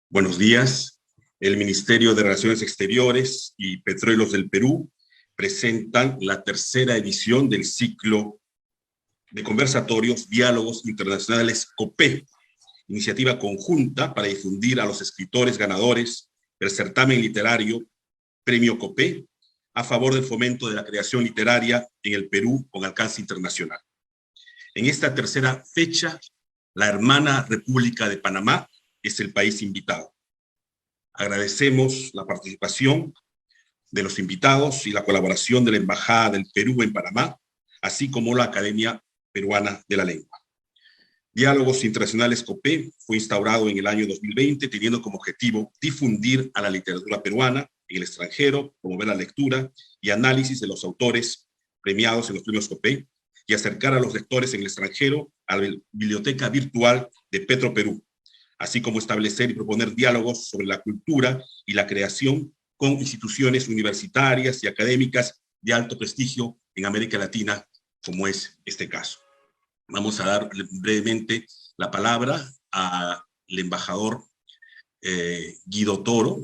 Buenos días. El Ministerio de Relaciones Exteriores y Petróleos del Perú presentan la tercera edición del ciclo de conversatorios Diálogos Internacionales COPE, iniciativa conjunta para difundir a los escritores ganadores del certamen literario Premio COPE a favor del fomento de la creación literaria en el Perú con alcance internacional. En esta tercera fecha, la hermana República de Panamá es el país invitado. Agradecemos la participación de los invitados y la colaboración de la Embajada del Perú en Panamá, así como la Academia Peruana de la Lengua. Diálogos Internacionales COPE fue instaurado en el año 2020, teniendo como objetivo difundir a la literatura peruana en el extranjero, promover la lectura y análisis de los autores premiados en los premios COPE y acercar a los lectores en el extranjero a la biblioteca virtual de Petroperú, así como establecer y proponer diálogos sobre la cultura y la creación con instituciones universitarias y académicas de alto prestigio en América Latina, como es este caso. Vamos a dar brevemente la palabra al embajador Guido Toro,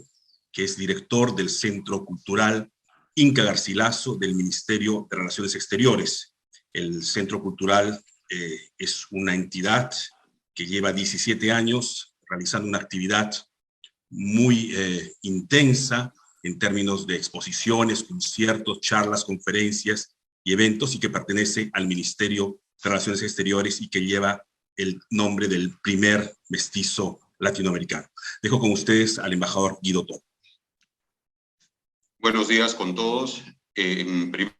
que es director del Centro Cultural Inca Garcilaso del Ministerio de Relaciones Exteriores. El Centro Cultural es una entidad que lleva 17 años realizando una actividad muy intensa en términos de exposiciones, conciertos, charlas, conferencias y eventos, y que pertenece al Ministerio de Relaciones Exteriores y que lleva el nombre del primer mestizo latinoamericano. Dejo con ustedes al embajador Guido Toro. Buenos días con todos. En primer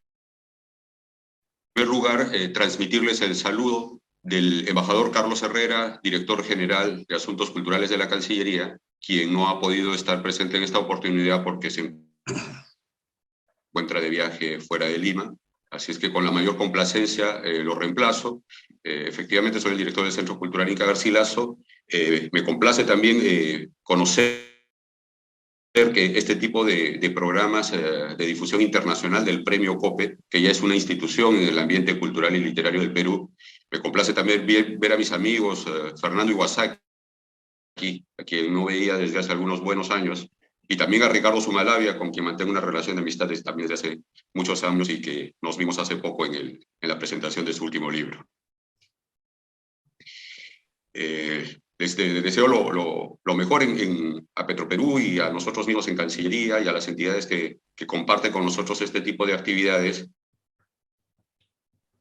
lugar, transmitirles el saludo del embajador Carlos Herrera, director general de Asuntos Culturales de la Cancillería, quien no ha podido estar presente en esta oportunidad porque se encuentra de viaje fuera de Lima. Así es que con la mayor complacencia lo reemplazo. Efectivamente soy el director del Centro Cultural Inca Garcilaso. Me complace también conocer que este tipo de programas de difusión internacional del Premio COPE, que ya es una institución en el ambiente cultural y literario del Perú. Me complace también ver a mis amigos Fernando Iwasaki, a quien no veía desde hace algunos buenos años, y también a Ricardo Sumalavia, con quien mantengo una relación de amistad también desde hace muchos años y que nos vimos hace poco en la presentación de su último libro. Deseo lo mejor a Petroperú y a nosotros mismos en Cancillería y a las entidades que comparten con nosotros este tipo de actividades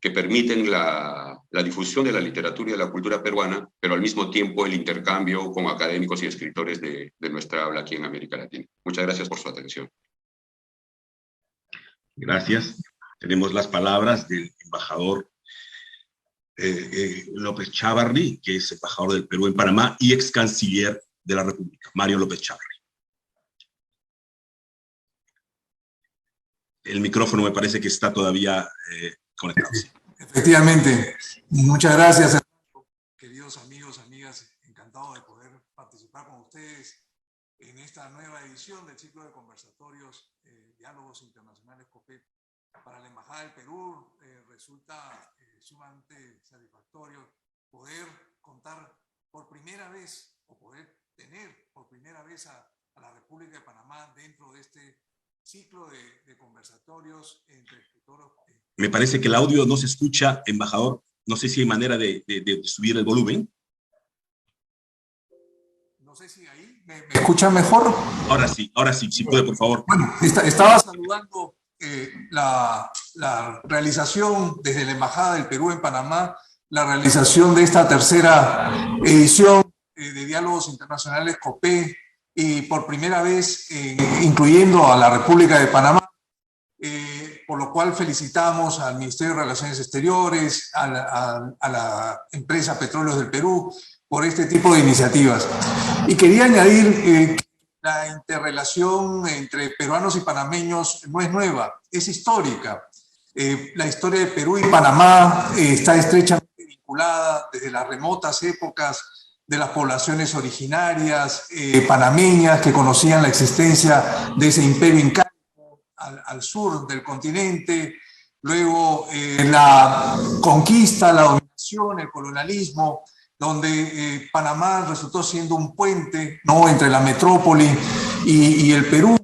que permiten la difusión de la literatura y de la cultura peruana, pero al mismo tiempo el intercambio con académicos y escritores de nuestra habla aquí en América Latina. Muchas gracias por su atención. Gracias. Tenemos las palabras del embajador López Chávarri, que es embajador del Perú en Panamá y ex canciller de la República, Mario López Chávarri. El micrófono me parece que está todavía conectado. Efectivamente. Muchas gracias, queridos amigos, amigas. Encantado de poder participar con ustedes en esta nueva edición del ciclo de conversatorios Diálogos Internacionales COPE. Para la Embajada del Perú resulta sumamente satisfactorio poder contar por primera vez o poder tener por primera vez a la República de Panamá dentro de este ciclo de conversatorios entre escritores. Me parece que el audio no se escucha, embajador. No sé si hay manera de subir el volumen. No sé si ahí me escuchan mejor. Ahora sí, si puede, por favor. Bueno, estaba saludando la realización desde la Embajada del Perú en Panamá, la realización de esta tercera edición de Diálogos Internacionales COPE, y por primera vez incluyendo a la República de Panamá, por lo cual felicitamos al Ministerio de Relaciones Exteriores, a la empresa Petróleos del Perú, por este tipo de iniciativas. Y quería añadir que la interrelación entre peruanos y panameños no es nueva, es histórica. La historia de Perú y Panamá está estrechamente vinculada desde las remotas épocas de las poblaciones originarias panameñas que conocían la existencia de ese imperio incaico al sur del continente, luego la conquista, la dominación, el colonialismo donde Panamá resultó siendo un puente, ¿no?, entre la metrópoli y el Perú.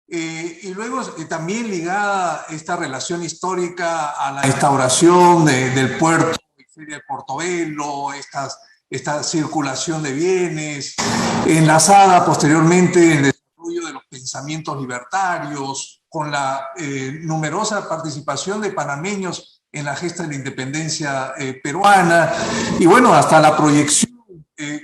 Y luego también ligada esta relación histórica a la instauración del puerto de Portobelo, esta circulación de bienes, enlazada posteriormente en el desarrollo de los pensamientos libertarios, con la numerosa participación de panameños en la gesta de la independencia peruana, y bueno, hasta la proyección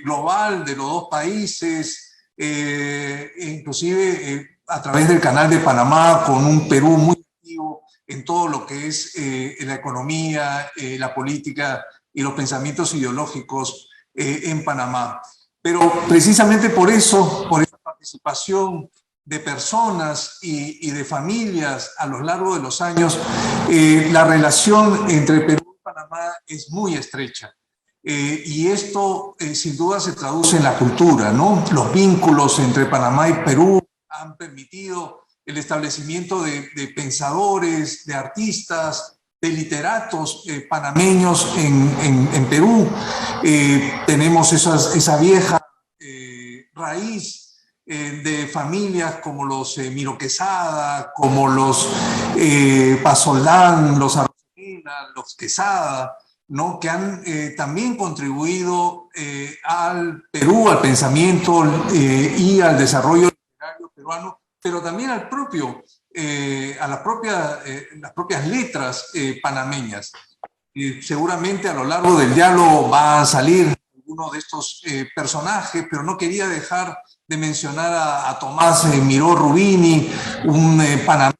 global de los dos países, inclusive a través del Canal de Panamá, con un Perú muy activo en todo lo que es la economía, la política y los pensamientos ideológicos en Panamá. Pero precisamente por eso, por esa participación de personas y de familias a lo largo de los años, la relación entre Perú y Panamá es muy estrecha. Y esto sin duda se traduce en la cultura, ¿no? Los vínculos entre Panamá y Perú han permitido el establecimiento de pensadores, de artistas, de literatos panameños en Perú. Tenemos esa vieja raíz de familias como los Miro Quesada, como los Pasolán, los Arocena, los Quesada, ¿no?, que han también contribuido al Perú, al pensamiento y al desarrollo literario peruano, pero también al propio, a las propias letras panameñas. Seguramente a lo largo del diálogo va a salir alguno de estos personajes, pero no quería dejar de mencionar a Tomás Miró Rubini, un panameño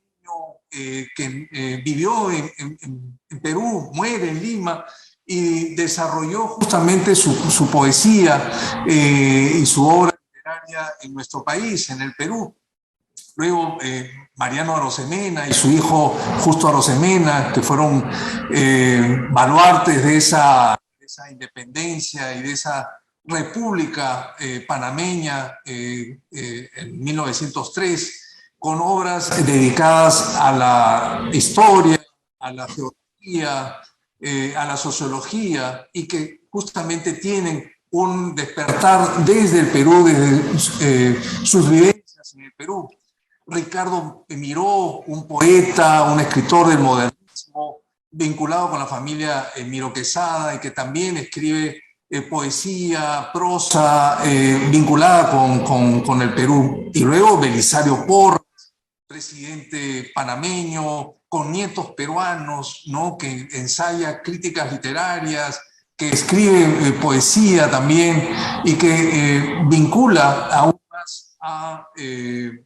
que vivió en Perú, muere en Lima y desarrolló justamente su poesía y su obra literaria en nuestro país, en el Perú. Luego Mariano Arosemena y su hijo Justo Arosemena, que fueron baluartes de esa independencia y de esa república panameña en 1903, con obras dedicadas a la historia, a la geografía, a la sociología, y que justamente tienen un despertar desde el Perú, desde sus vivencias en el Perú. Ricardo Miró, un poeta, un escritor del modernismo, vinculado con la familia Miró Quesada, y que también escribe poesía, prosa, vinculada con el Perú. Y luego Belisario Porras, presidente panameño, con nietos peruanos, ¿no?, que ensaya críticas literarias, que escribe poesía también, y que vincula aún más a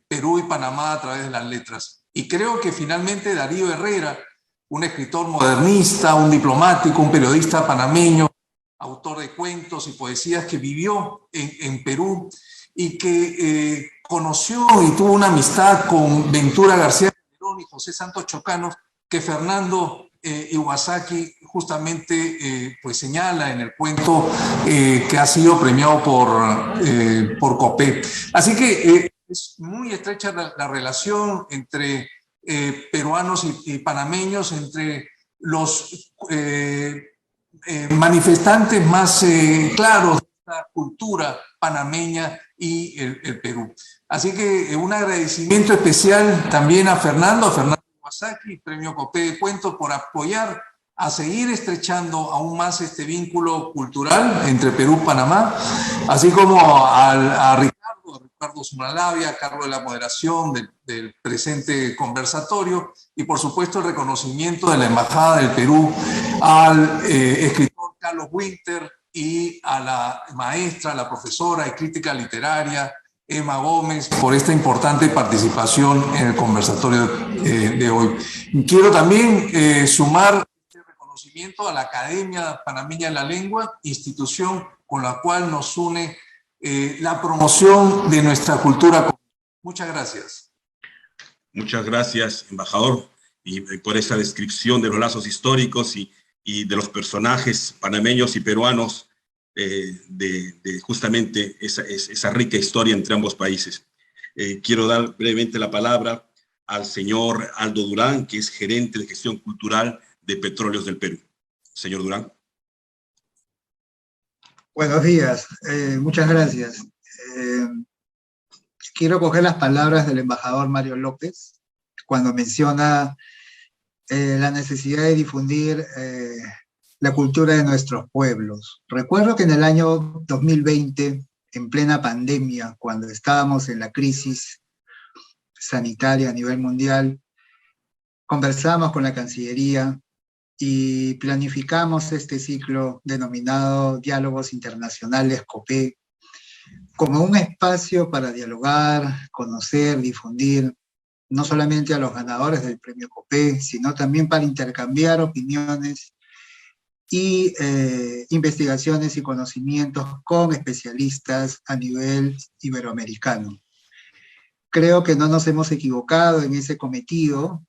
Perú y Panamá a través de las letras. Y creo que finalmente Darío Herrera, un escritor modernista, un diplomático, un periodista panameño, autor de cuentos y poesías, que vivió en Perú y que conoció y tuvo una amistad con Ventura García Calderón y José Santos Chocano, que Fernando Iwasaki justamente pues señala en el cuento que ha sido premiado por COPE. Así que es muy estrecha la relación entre peruanos y panameños, entre los manifestantes más claros de esta cultura panameña y el Perú. Así que un agradecimiento especial también a Fernando Iwasaki, Premio COPE de Cuentos, por apoyar a seguir estrechando aún más este vínculo cultural entre Perú y Panamá, así como a Ricardo Zumalabia, a cargo de la moderación del presente conversatorio, y por supuesto el reconocimiento de la Embajada del Perú al escritor Carlos Winter y a la maestra, la profesora y crítica literaria Emma Gómez, por esta importante participación en el conversatorio de hoy. Quiero también sumar este reconocimiento a la Academia Panameña de la Lengua, institución con la cual nos une la promoción de nuestra cultura. Muchas gracias. Muchas gracias, embajador, y por esa descripción de los lazos históricos y de los personajes panameños y peruanos, de justamente esa rica historia entre ambos países. Quiero dar brevemente la palabra al señor Aldo Durán, que es gerente de gestión cultural de Petróleos del Perú. Señor Durán. Buenos días, muchas gracias. Quiero coger las palabras del embajador Mario López cuando menciona la necesidad de difundir la cultura de nuestros pueblos. Recuerdo que en el año 2020, en plena pandemia, cuando estábamos en la crisis sanitaria a nivel mundial, conversamos con la Cancillería y planificamos este ciclo denominado Diálogos Internacionales COPE como un espacio para dialogar, conocer, difundir, no solamente a los ganadores del premio COPE, sino también para intercambiar opiniones y investigaciones y conocimientos con especialistas a nivel iberoamericano. Creo que no nos hemos equivocado en ese cometido.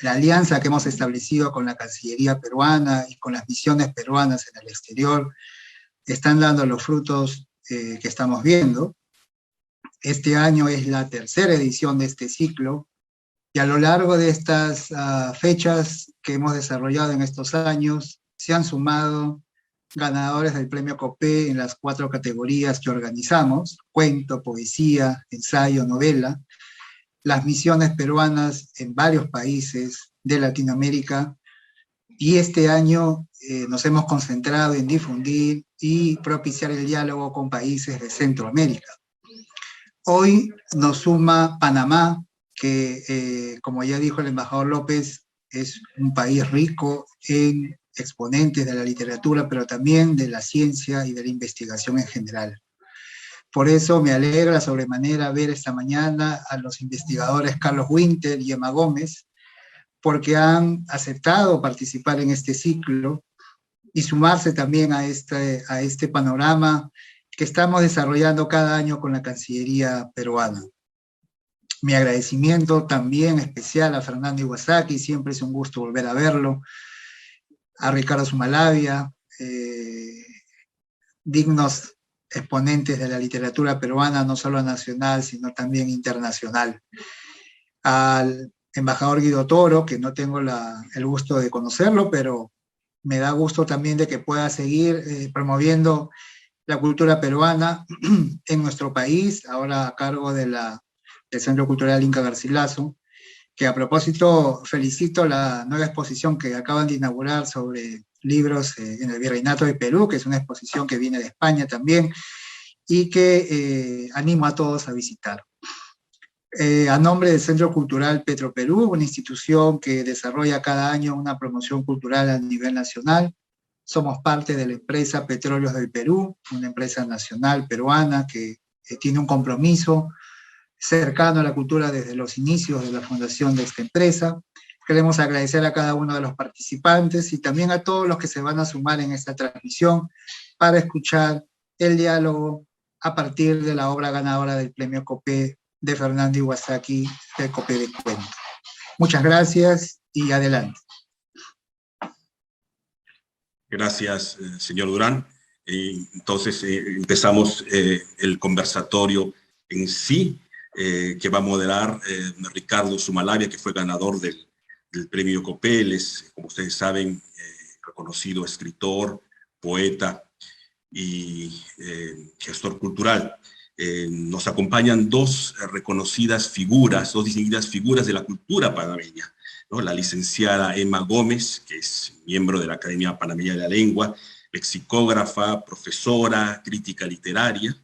La alianza que hemos establecido con la Cancillería peruana y con las misiones peruanas en el exterior están dando los frutos que estamos viendo. Este año es la tercera edición de este ciclo, y a lo largo de estas fechas que hemos desarrollado en estos años, se han sumado ganadores del premio COPE en las 4 categorías que organizamos: cuento, poesía, ensayo, novela. Las misiones peruanas en varios países de Latinoamérica, y este año nos hemos concentrado en difundir y propiciar el diálogo con países de Centroamérica. Hoy nos suma Panamá, que como ya dijo el embajador López, es un país rico en exponentes de la literatura, pero también de la ciencia y de la investigación en general. Por eso me alegra sobremanera ver esta mañana a los investigadores Carlos Winter y Emma Gómez, porque han aceptado participar en este ciclo y sumarse también a este panorama que estamos desarrollando cada año con la Cancillería peruana. Mi agradecimiento también especial a Fernando Iwasaki, siempre es un gusto volver a verlo, a Ricardo Sumalavia, dignos exponentes de la literatura peruana, no solo nacional, sino también internacional. Al embajador Guido Toro, que no tengo el gusto de conocerlo, pero me da gusto también de que pueda seguir promoviendo la cultura peruana en nuestro país, ahora a cargo del Centro Cultural Inca Garcilaso, que a propósito felicito la nueva exposición que acaban de inaugurar sobre libros en el Virreinato de Perú, que es una exposición que viene de España también, y que animo a todos a visitar. A nombre del Centro Cultural Petroperú, una institución que desarrolla cada año una promoción cultural a nivel nacional, somos parte de la empresa Petróleos del Perú, una empresa nacional peruana que tiene un compromiso cercano a la cultura desde los inicios de la fundación de esta empresa. Queremos agradecer a cada uno de los participantes y también a todos los que se van a sumar en esta transmisión para escuchar el diálogo a partir de la obra ganadora del premio COPE de Fernando Iwasaki, del COPE de Cuento. Muchas gracias y adelante. Gracias, señor Durán. Entonces, empezamos el conversatorio en sí, que va a moderar Ricardo Sumalavia, que fue ganador del premio COPE. Él es, como ustedes saben, reconocido escritor, poeta y gestor cultural. Nos acompañan dos reconocidas figuras, dos distinguidas figuras de la cultura panameña, ¿no? La licenciada Emma Gómez, que es miembro de la Academia Panameña de la Lengua, lexicógrafa, profesora, crítica literaria,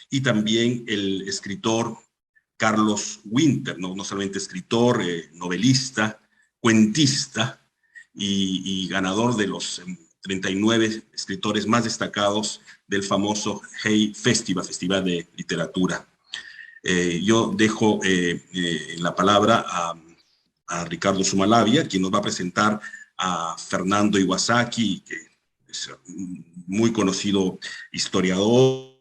y también el escritor Carlos Winter, no solamente escritor, novelista, cuentista y ganador de los 39 escritores más destacados del famoso Hey Festival, Festival de Literatura. Yo dejo la palabra a Ricardo Sumalavia, quien nos va a presentar a Fernando Iwasaki, que es un muy conocido historiador,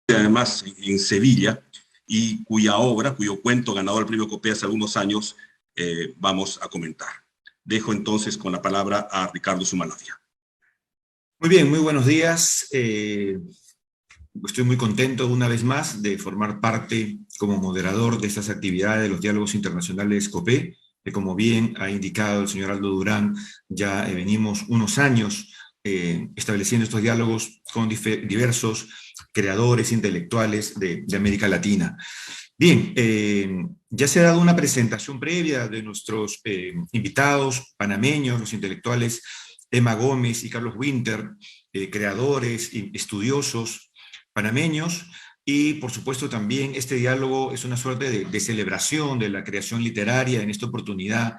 además en Sevilla, y cuya obra, cuyo cuento ganador del premio COPE hace algunos años, vamos a comentar. Dejo entonces con la palabra a Ricardo Sumalavia. Muy bien, muy buenos días. Estoy muy contento una vez más de formar parte como moderador de estas actividades de los diálogos internacionales COPE. que como bien ha indicado el señor Aldo Durán, ya venimos unos años estableciendo estos diálogos con diversos creadores intelectuales de América Latina. Bien, ya se ha dado una presentación previa de nuestros invitados panameños, los intelectuales Emma Gómez y Carlos Winter, creadores y estudiosos panameños, y por supuesto también este diálogo es una suerte de celebración de la creación literaria en esta oportunidad,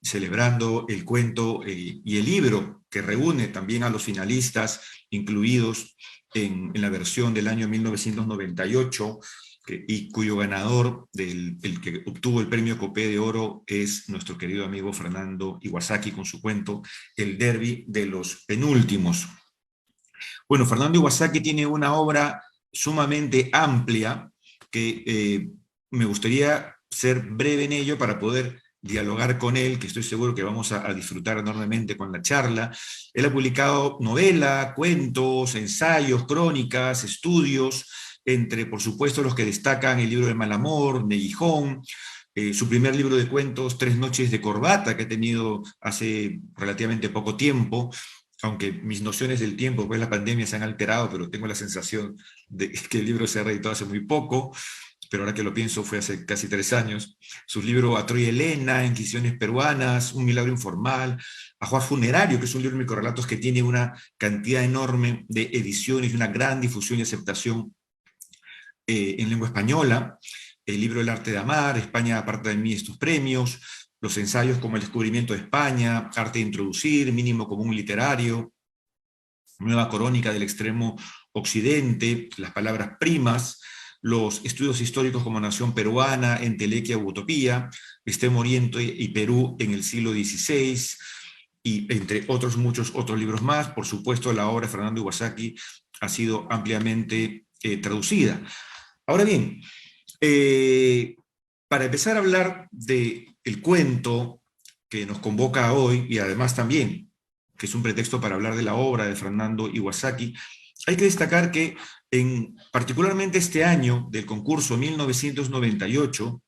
celebrando el cuento y el libro que reúne también a los finalistas incluidos en la versión del año 1998, y cuyo ganador, el que obtuvo el premio Copé de Oro, es nuestro querido amigo Fernando Iwasaki con su cuento El Derbi de los Penúltimos. Bueno, Fernando Iwasaki tiene una obra sumamente amplia que me gustaría ser breve en ello para poder dialogar con él, que estoy seguro que vamos a disfrutar enormemente con la charla. Él ha publicado novela, cuentos, ensayos, crónicas, estudios, entre, por supuesto, los que destacan el libro de Malamor, Neguijón, su primer libro de cuentos, Tres noches de corbata, que ha tenido hace relativamente poco tiempo, aunque mis nociones del tiempo después de la pandemia se han alterado, pero tengo la sensación de que el libro se ha reeditado hace muy poco, pero ahora que lo pienso fue hace casi 3 años. Sus libros A Troya Helena, Inquisiciones peruanas, Un milagro informal, Ajuar funerario, que es un libro de microrelatos que tiene una cantidad enorme de ediciones y una gran difusión y aceptación en lengua española, el libro El arte de amar, España aparta de mí estos premios, los ensayos como El descubrimiento de España, Arte de introducir, Mínimo común literario, Nueva crónica del extremo occidente, Las palabras primas, los estudios históricos como Nación peruana, Entelequia u Utopía, Extremo Oriente y Perú en el siglo XVI, y entre otros muchos otros libros más. Por supuesto, la obra de Fernando Iwasaki ha sido ampliamente traducida. Ahora bien, para empezar a hablar del cuento que nos convoca hoy, y además también, que es un pretexto para hablar de la obra de Fernando Iwasaki, hay que destacar que particularmente este año del concurso 1998,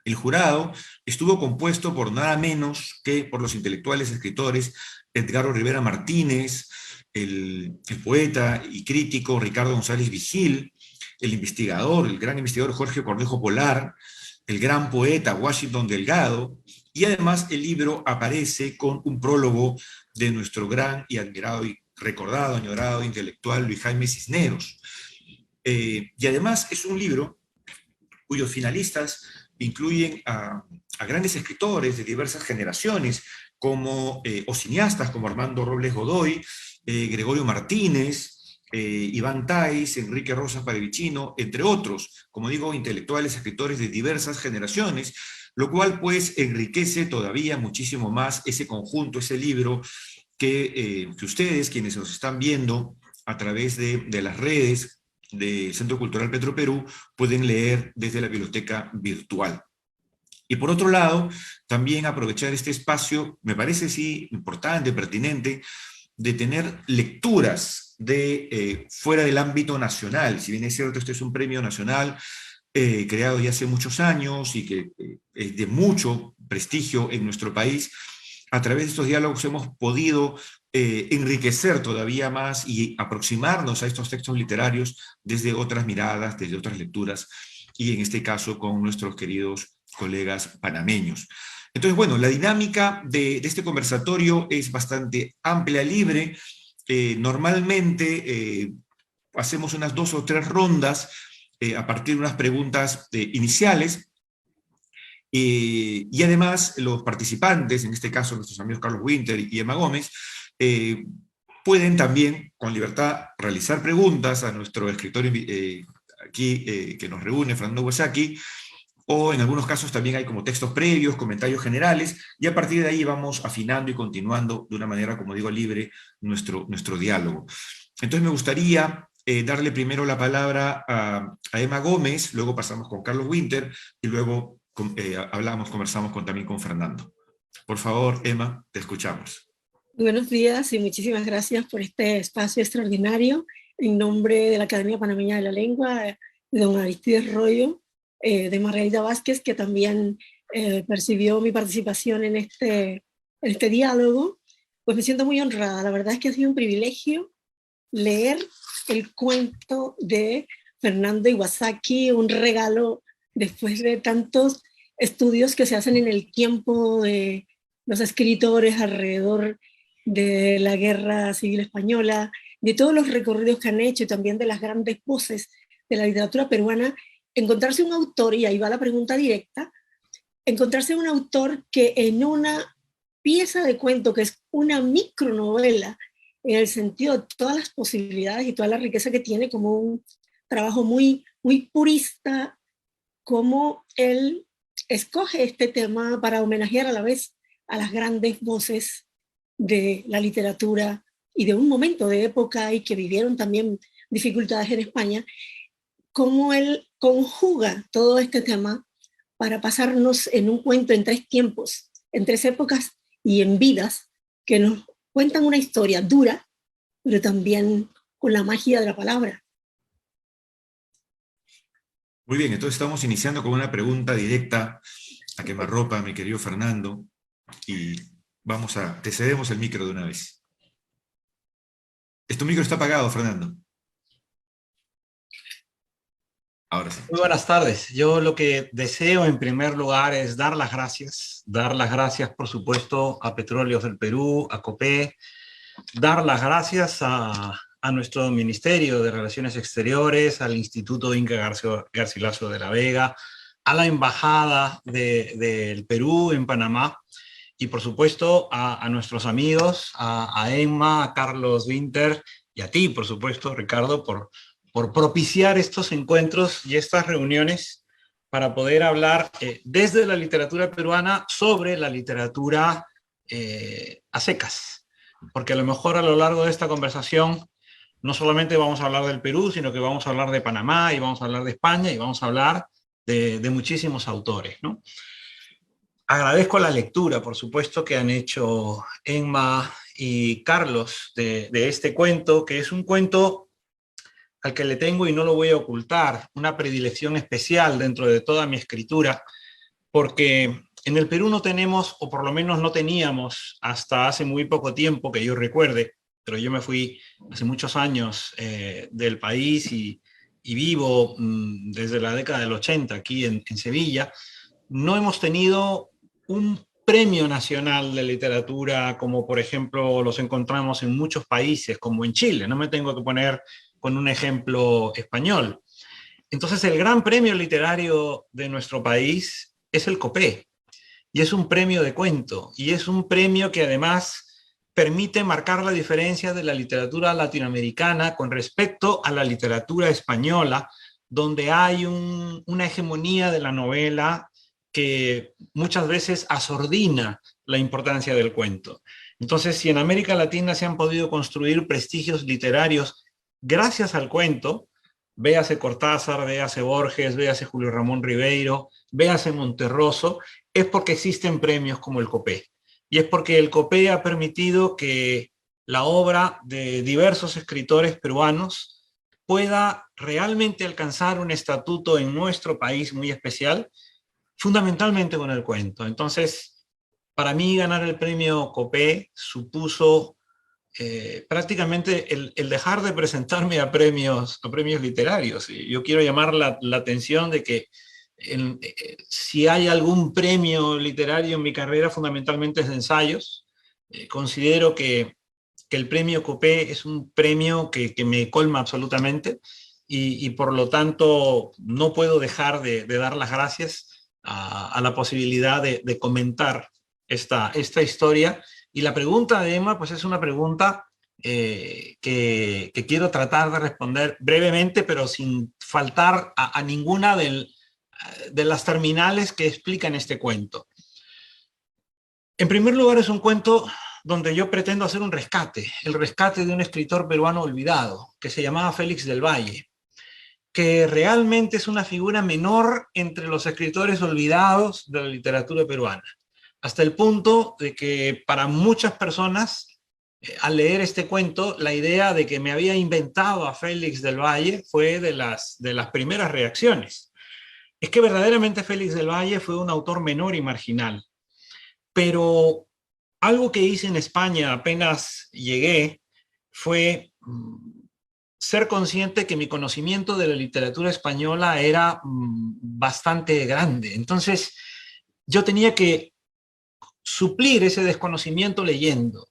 el jurado estuvo compuesto por nada menos que por los intelectuales escritores Edgardo Rivera Martínez, el poeta y crítico Ricardo González Vigil, el investigador, el gran investigador Jorge Cornejo Polar, el gran poeta Washington Delgado, y además el libro aparece con un prólogo de nuestro gran y admirado y recordado, añorado intelectual Luis Jaime Cisneros. Y además es un libro cuyos finalistas incluyen a grandes escritores de diversas generaciones, o cineastas como Armando Robles Godoy, Gregorio Martínez, Iván Tais, Enrique Rosas Parevicino, entre otros, como digo, intelectuales, escritores de diversas generaciones, lo cual pues enriquece todavía muchísimo más ese conjunto, ese libro que ustedes, quienes nos están viendo a través de las redes del Centro Cultural Petroperú, pueden leer desde la biblioteca virtual. Y por otro lado, también aprovechar este espacio, me parece sí importante, pertinente, de tener lecturas fuera del ámbito nacional. Si bien es cierto, este es un premio nacional creado ya hace muchos años y que es de mucho prestigio en nuestro país, a través de estos diálogos hemos podido enriquecer todavía más y aproximarnos a estos textos literarios desde otras miradas, desde otras lecturas, y en este caso con nuestros queridos colegas panameños. Entonces, bueno, la dinámica de este conversatorio es bastante amplia, libre. Normalmente hacemos unas 2 o 3 rondas a partir de unas preguntas iniciales, y además los participantes, en este caso nuestros amigos Carlos Winter y Emma Gómez, pueden también con libertad realizar preguntas a nuestro escritor aquí que nos reúne, Fernando Iwasaki, o en algunos casos también hay como textos previos, comentarios generales, y a partir de ahí vamos afinando y continuando de una manera, como digo, libre nuestro diálogo. Entonces me gustaría darle primero la palabra a Emma Gómez, luego pasamos con Carlos Winter, y luego conversamos también con Fernando. Por favor, Emma, te escuchamos. Buenos días y muchísimas gracias por este espacio extraordinario. En nombre de la Academia Panameña de la Lengua, de don Aristides Royo, de Margarita Vázquez, que también percibió mi participación en este diálogo, pues me siento muy honrada. La verdad es que ha sido un privilegio leer el cuento de Fernando Iwasaki, un regalo después de tantos estudios que se hacen en el tiempo de los escritores alrededor de la Guerra Civil Española, de todos los recorridos que han hecho y también de las grandes voces de la literatura peruana. Encontrarse un autor, y ahí va la pregunta directa, encontrarse un autor que en una pieza de cuento, que es una micronovela, en el sentido de todas las posibilidades y toda la riqueza que tiene, como un trabajo muy, muy purista, como él escoge este tema para homenajear a la vez a las grandes voces de la literatura y de un momento de época y que vivieron también dificultades en España, cómo él conjuga todo este tema para pasarnos en un cuento en 3 tiempos, en 3 épocas y en vidas que nos cuentan una historia dura, pero también con la magia de la palabra. Muy bien, entonces estamos iniciando con una pregunta directa a quemarropa, mi querido Fernando, y te cedemos el micro de una vez. Tu micro está apagado, Fernando. Ahora sí. Muy buenas tardes. Yo lo que deseo en primer lugar es dar las gracias, por supuesto, a Petróleos del Perú, a COPE, dar las gracias a nuestro Ministerio de Relaciones Exteriores, al Instituto Inca Garcilaso de la Vega, a la Embajada del Perú en Panamá y, por supuesto, a nuestros amigos, a Emma, a Carlos Winter y a ti, por supuesto, Ricardo, por propiciar estos encuentros y estas reuniones para poder hablar desde la literatura peruana sobre la literatura a secas. Porque a lo mejor a lo largo de esta conversación no solamente vamos a hablar del Perú, sino que vamos a hablar de Panamá y vamos a hablar de España y vamos a hablar de muchísimos autores, ¿no? Agradezco la lectura, por supuesto, que han hecho Emma y Carlos de este cuento, que es un cuento al que le tengo, y no lo voy a ocultar, una predilección especial dentro de toda mi escritura, porque en el Perú no tenemos, o por lo menos no teníamos hasta hace muy poco tiempo que yo recuerde, pero yo me fui hace muchos años del país y vivo desde la década del 80 aquí en Sevilla. No hemos tenido un premio nacional de literatura como por ejemplo los encontramos en muchos países, como en Chile. No me tengo que poner con un ejemplo español. Entonces el gran premio literario de nuestro país es el COPE, y es un premio de cuento, y es un premio que además permite marcar la diferencia de la literatura latinoamericana con respecto a la literatura española, donde hay una hegemonía de la novela que muchas veces asordina la importancia del cuento. Entonces, si en América Latina se han podido construir prestigios literarios gracias al cuento, véase Cortázar, véase Borges, véase Julio Ramón Ribeiro, véase Monterroso, es porque existen premios como el COPE. Y es porque el COPE ha permitido que la obra de diversos escritores peruanos pueda realmente alcanzar un estatuto en nuestro país muy especial, fundamentalmente con el cuento. Entonces, para mí ganar el premio COPE supuso prácticamente el dejar de presentarme a premios literarios. Y yo quiero llamar la atención de que si hay algún premio literario en mi carrera, fundamentalmente es de ensayos. Considero que el premio COPE es un premio que me colma absolutamente y por lo tanto no puedo dejar de dar las gracias a la posibilidad de comentar esta historia. Y la pregunta de Emma, pues es una pregunta que quiero tratar de responder brevemente, pero sin faltar a ninguna de las terminales que explican este cuento. En primer lugar, es un cuento donde yo pretendo hacer un rescate, el rescate de un escritor peruano olvidado, que se llamaba Félix del Valle, que realmente es una figura menor entre los escritores olvidados de la literatura peruana, hasta el punto de que para muchas personas, al leer este cuento, la idea de que me había inventado a Félix del Valle fue de las primeras reacciones. es que verdaderamente Félix del Valle fue un autor menor y marginal. Pero algo que hice en España apenas llegué fue ser consciente que mi conocimiento de la literatura española era bastante grande. Entonces, yo tenía que suplir ese desconocimiento leyendo.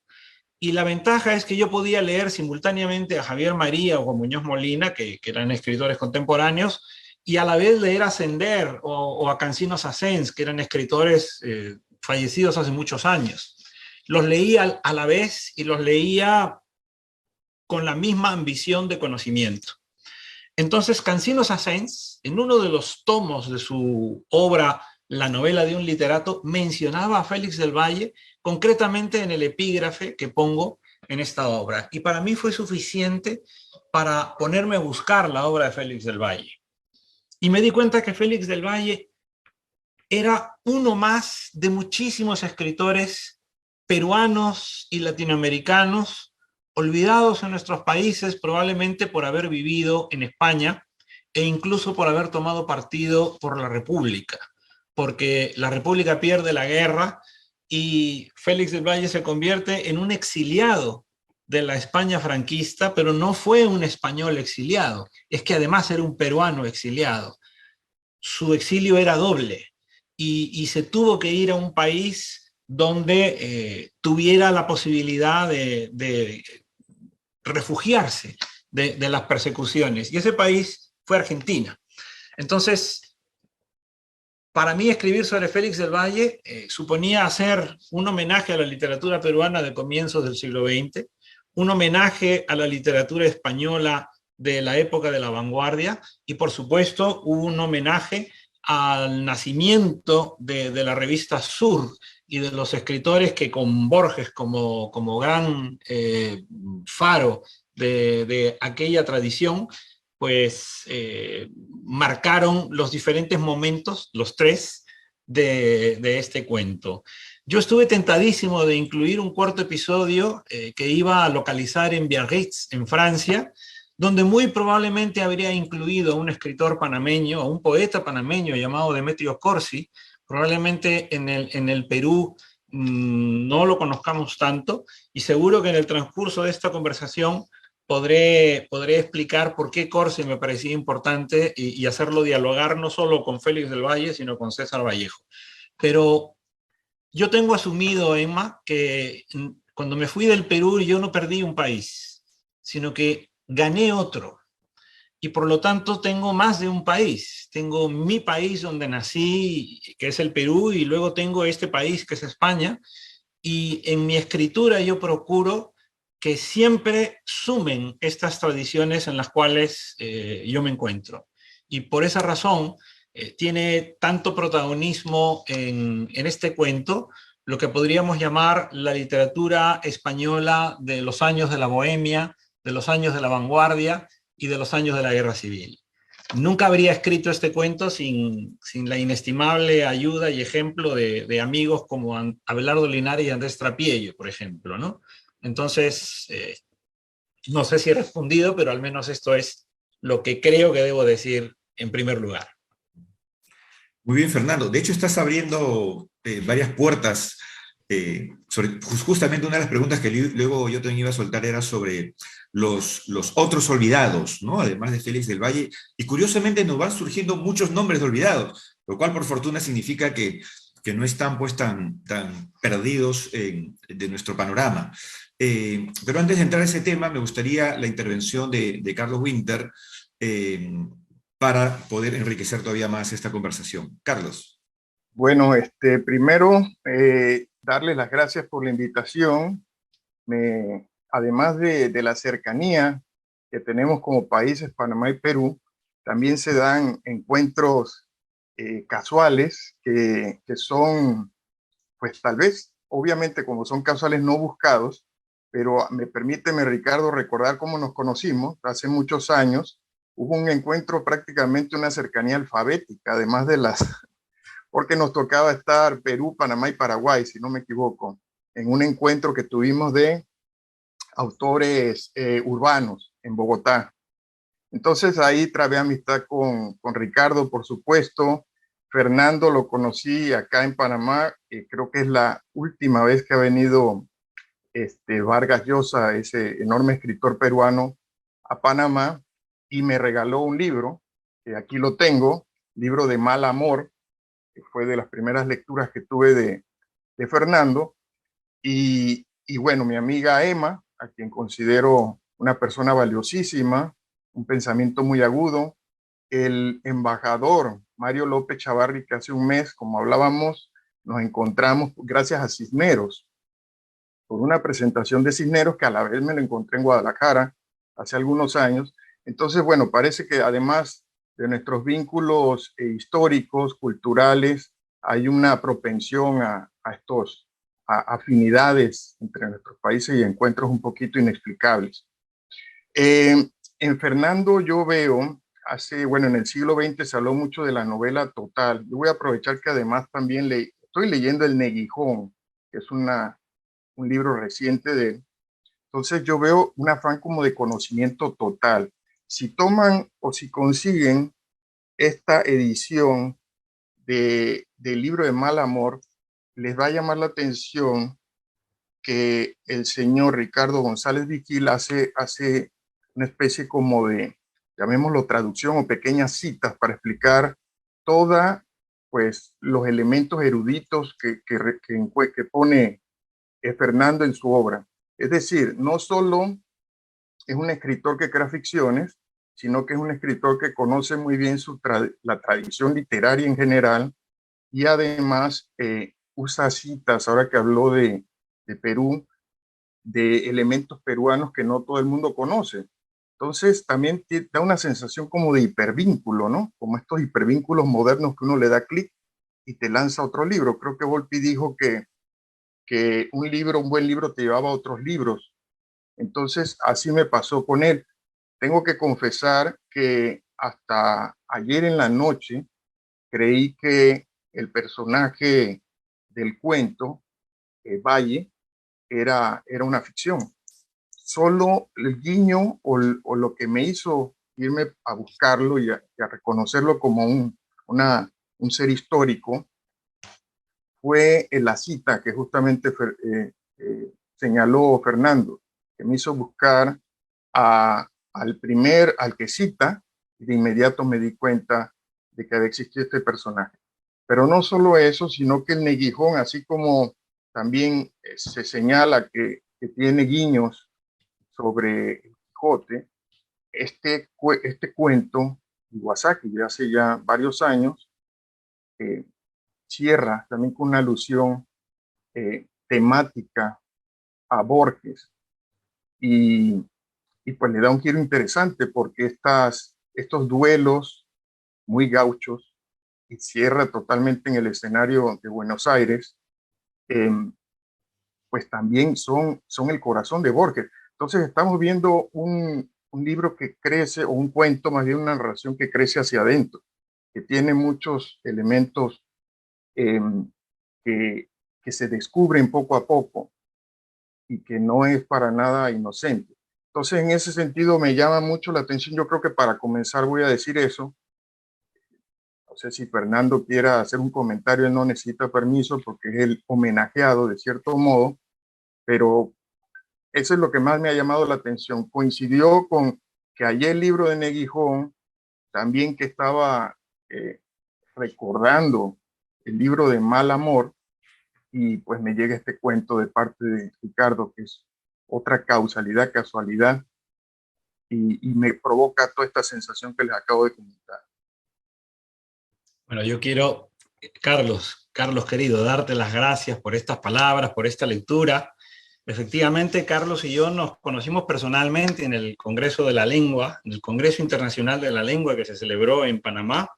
Y la ventaja es que yo podía leer simultáneamente a Javier María o a Muñoz Molina, que eran escritores contemporáneos, y a la vez leer a Sender o a Cancinos Asens, que eran escritores fallecidos hace muchos años. Los leía a la vez y los leía con la misma ambición de conocimiento. Entonces, Cancinos Asens, en uno de los tomos de su obra La novela de un literato, mencionaba a Félix del Valle, concretamente en el epígrafe que pongo en esta obra. Y para mí fue suficiente para ponerme a buscar la obra de Félix del Valle. Y me di cuenta que Félix del Valle era uno más de muchísimos escritores peruanos y latinoamericanos olvidados en nuestros países, probablemente por haber vivido en España e incluso por haber tomado partido por la República, porque la República pierde la guerra y Félix del Valle se convierte en un exiliado de la España franquista, pero no fue un español exiliado, es que además era un peruano exiliado. Su exilio era doble y se tuvo que ir a un país donde tuviera la posibilidad de refugiarse de las persecuciones. Y ese país fue Argentina. Entonces, para mí escribir sobre Félix del Valle suponía hacer un homenaje a la literatura peruana de comienzos del siglo XX, un homenaje a la literatura española de la época de la vanguardia y, por supuesto, un homenaje al nacimiento de la revista Sur y de los escritores que con Borges como gran faro de aquella tradición, pues marcaron los diferentes momentos, los tres, de este cuento. Yo estuve tentadísimo de incluir un cuarto episodio que iba a localizar en Biarritz, en Francia, donde muy probablemente habría incluido a un escritor panameño, a un poeta panameño llamado Demetrio Corsi. Probablemente en el Perú no lo conozcamos tanto, y seguro que en el transcurso de esta conversación podré explicar por qué Corsi me parecía importante y hacerlo dialogar no solo con Félix del Valle, sino con César Vallejo. Pero yo tengo asumido, Emma, que cuando me fui del Perú yo no perdí un país, sino que gané otro. Y por lo tanto tengo más de un país. Tengo mi país donde nací, que es el Perú, y luego tengo este país, que es España. Y en mi escritura yo procuro que siempre sumen estas tradiciones en las cuales yo me encuentro. Y por esa razón tiene tanto protagonismo en este cuento lo que podríamos llamar la literatura española de los años de la Bohemia, de los años de la vanguardia y de los años de la Guerra Civil. Nunca habría escrito este cuento sin la inestimable ayuda y ejemplo de amigos como Abelardo Linares y Andrés Trapiello, por ejemplo, ¿no? Entonces, no sé si he respondido, pero al menos esto es lo que creo que debo decir en primer lugar. Muy bien, Fernando. De hecho, estás abriendo varias puertas. Justamente una de las preguntas que luego yo también iba a soltar era sobre los otros olvidados, ¿no? Además de Félix del Valle. Y curiosamente nos van surgiendo muchos nombres de olvidados, lo cual por fortuna significa que no están pues tan perdidos de nuestro panorama. Pero antes de entrar a ese tema, me gustaría la intervención de Carlos Winter para poder enriquecer todavía más esta conversación. Carlos. Bueno, primero, darles las gracias por la invitación. Además de la cercanía que tenemos como países, Panamá y Perú, también se dan encuentros casuales que son, pues tal vez, obviamente como son casuales no buscados, pero permíteme, Ricardo, recordar cómo nos conocimos. Hace muchos años hubo un encuentro, prácticamente una cercanía alfabética, además de porque nos tocaba estar Perú, Panamá y Paraguay, si no me equivoco, en un encuentro que tuvimos de autores urbanos en Bogotá. Entonces ahí trabé amistad con Ricardo, por supuesto. Fernando lo conocí acá en Panamá, creo que es la última vez que ha venido Vargas Llosa, ese enorme escritor peruano, a Panamá, y me regaló un libro, que aquí lo tengo, libro de Mal Amor, que fue de las primeras lecturas que tuve de Fernando, y bueno, mi amiga Emma, a quien considero una persona valiosísima, un pensamiento muy agudo, el embajador Mario López Chavarri, que hace un mes, como hablábamos, nos encontramos gracias a Cisneros, por una presentación de Cisneros, que a la vez me lo encontré en Guadalajara hace algunos años. Entonces, bueno, parece que además de nuestros vínculos históricos, culturales, hay una propensión a afinidades entre nuestros países y encuentros un poquito inexplicables. En Fernando yo veo, en el siglo XX se habló mucho de la novela total. Yo voy a aprovechar que además también estoy leyendo El Neguijón, que es un libro reciente de él. Entonces yo veo un afán como de conocimiento total. Si toman o si consiguen esta edición del libro de Mal Amor, les va a llamar la atención que el señor Ricardo González Vigil hace una especie como de, llamémoslo traducción o pequeñas citas para explicar toda, pues, los elementos eruditos que pone Fernando en su obra. Es decir, no solo es un escritor que crea ficciones, sino que es un escritor que conoce muy bien la tradición literaria en general, y además usa citas, ahora que habló de Perú, de elementos peruanos que no todo el mundo conoce. Entonces también da una sensación como de hipervínculo, ¿no? Como estos hipervínculos modernos que uno le da clic y te lanza otro libro. Creo que Volpi dijo que un buen libro te llevaba a otros libros. Entonces así me pasó con él. Tengo que confesar que hasta ayer en la noche creí que el personaje del cuento, Valle, era una ficción. Solo el guiño o lo que me hizo irme a buscarlo y a reconocerlo como un ser histórico fue la cita que justamente señaló Fernando, que me hizo buscar al que cita, y de inmediato me di cuenta de que había existido este personaje. Pero no solo eso, sino que el Neguijón, así como también se señala que tiene guiños sobre el Quijote, este cuento, Iwasaki, de hace ya varios años, cierra también con una alusión temática a Borges, y pues le da un giro interesante porque estos duelos muy gauchos, y cierra totalmente en el escenario de Buenos Aires, pues también son el corazón de Borges. Entonces estamos viendo un libro que crece, o un cuento, más bien una narración que crece hacia adentro, que tiene muchos elementos que se descubren poco a poco y que no es para nada inocente. Entonces, en ese sentido me llama mucho la atención. Yo creo que para comenzar voy a decir eso. No sé si Fernando quiera hacer un comentario, él no necesita permiso porque es el homenajeado de cierto modo, pero eso es lo que más me ha llamado la atención. Coincidió con que ayer el libro de Neguijón, también que estaba recordando el libro de Mal Amor, y pues me llega este cuento de parte de Ricardo, que es otra casualidad, y me provoca toda esta sensación que les acabo de comentar. Bueno, yo quiero, Carlos querido, darte las gracias por estas palabras, por esta lectura. Efectivamente, Carlos y yo nos conocimos personalmente en el Congreso de la Lengua, en el Congreso Internacional de la Lengua que se celebró en Panamá,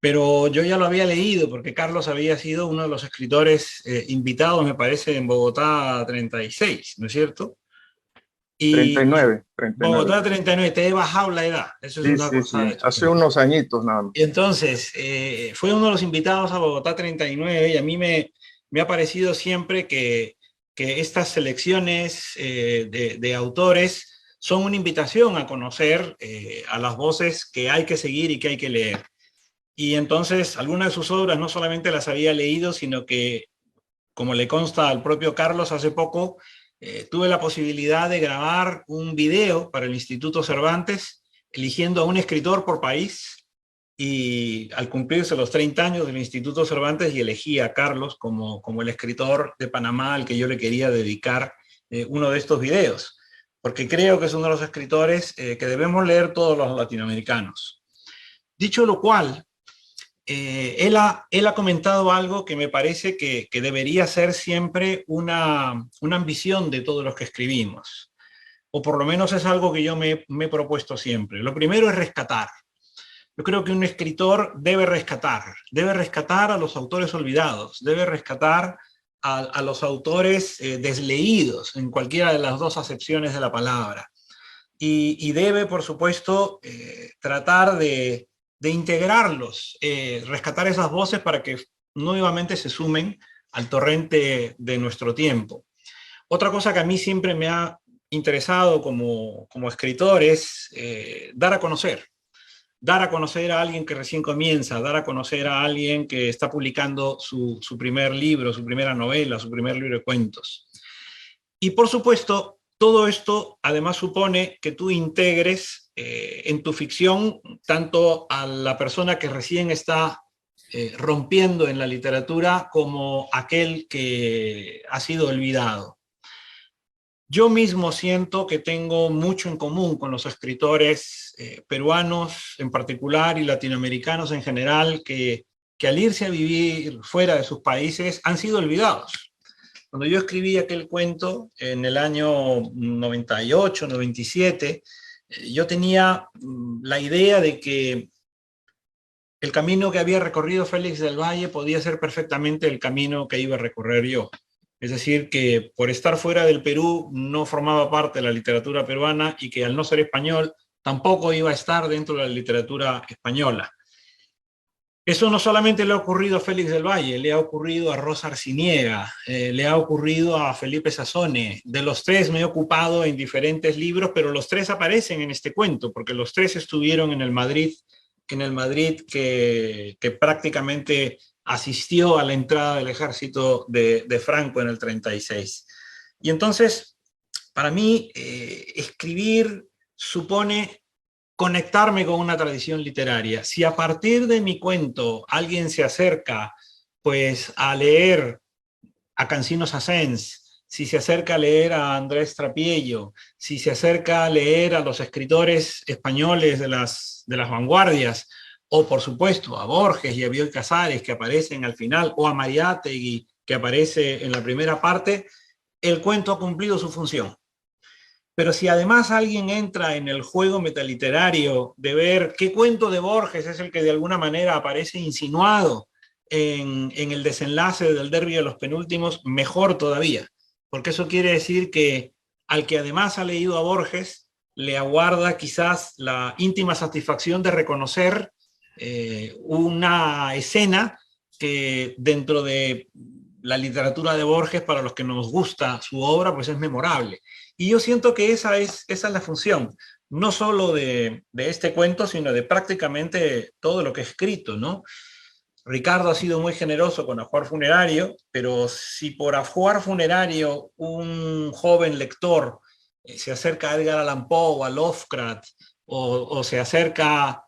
pero yo ya lo había leído porque Carlos había sido uno de los escritores invitados, me parece, en Bogotá 36, ¿no es cierto? Y 39. Bogotá 39, te he bajado la edad. Eso es una cosa. Sí. Hace unos añitos nada más. Y entonces, fue uno de los invitados a Bogotá 39, y a mí me ha parecido siempre que estas selecciones de autores son una invitación a conocer a las voces que hay que seguir y que hay que leer. Y entonces algunas de sus obras no solamente las había leído, sino que, como le consta al propio Carlos hace poco, tuve la posibilidad de grabar un video para el Instituto Cervantes, eligiendo a un escritor por país, y al cumplirse los 30 años del Instituto Cervantes, y elegí a Carlos como el escritor de Panamá al que yo le quería dedicar uno de estos videos, porque creo que es uno de los escritores que debemos leer todos los latinoamericanos. Dicho lo cual, él ha comentado algo que me parece que debería ser siempre una ambición de todos los que escribimos, o por lo menos es algo que yo me he propuesto siempre. Lo primero es rescatar. Yo creo que un escritor debe rescatar a los autores olvidados, debe rescatar a los autores desleídos en cualquiera de las dos acepciones de la palabra, y debe, por supuesto, tratar de integrarlos, rescatar esas voces para que nuevamente se sumen al torrente de nuestro tiempo. Otra cosa que a mí siempre me ha interesado como escritor es dar a conocer a alguien que recién comienza, dar a conocer a alguien que está publicando su primer libro, su primera novela, su primer libro de cuentos. Y por supuesto, todo esto además supone que tú integres en tu ficción tanto a la persona que recién está rompiendo en la literatura como aquel que ha sido olvidado. Yo mismo siento que tengo mucho en común con los escritores peruanos en particular y latinoamericanos en general que al irse a vivir fuera de sus países han sido olvidados. Cuando yo escribí aquel cuento en el año 98, 97, yo tenía la idea de que el camino que había recorrido Félix del Valle podía ser perfectamente el camino que iba a recorrer yo. Es decir, que por estar fuera del Perú no formaba parte de la literatura peruana y que al no ser español tampoco iba a estar dentro de la literatura española. Eso no solamente le ha ocurrido a Félix del Valle, le ha ocurrido a Rosa Arciniega, le ha ocurrido a Felipe Sassone. De los tres me he ocupado en diferentes libros, pero los tres aparecen en este cuento, porque los tres estuvieron en el Madrid que prácticamente asistió a la entrada del ejército de Franco en el 36. Y entonces, para mí, escribir supone conectarme con una tradición literaria. Si a partir de mi cuento alguien se acerca pues a leer a Cansino Sassens, si se acerca a leer a Andrés Trapiello, si se acerca a leer a los escritores españoles de las vanguardias, o por supuesto a Borges y a Bioy Casares que aparecen al final, o a Mariátegui que aparece en la primera parte, el cuento ha cumplido su función. Pero si además alguien entra en el juego metaliterario de ver qué cuento de Borges es el que de alguna manera aparece insinuado en el desenlace del Derbi de los Penúltimos, mejor todavía, porque eso quiere decir que al que además ha leído a Borges le aguarda quizás la íntima satisfacción de reconocer una escena que dentro de la literatura de Borges, para los que nos gusta su obra, pues es memorable. Y yo siento que esa es la función, no solo de este cuento, sino de prácticamente todo lo que he escrito, ¿no? Ricardo ha sido muy generoso con Ajuar Funerario, pero si por Ajuar Funerario un joven lector se acerca a Edgar Allan Poe o a Lovecraft, o se acerca,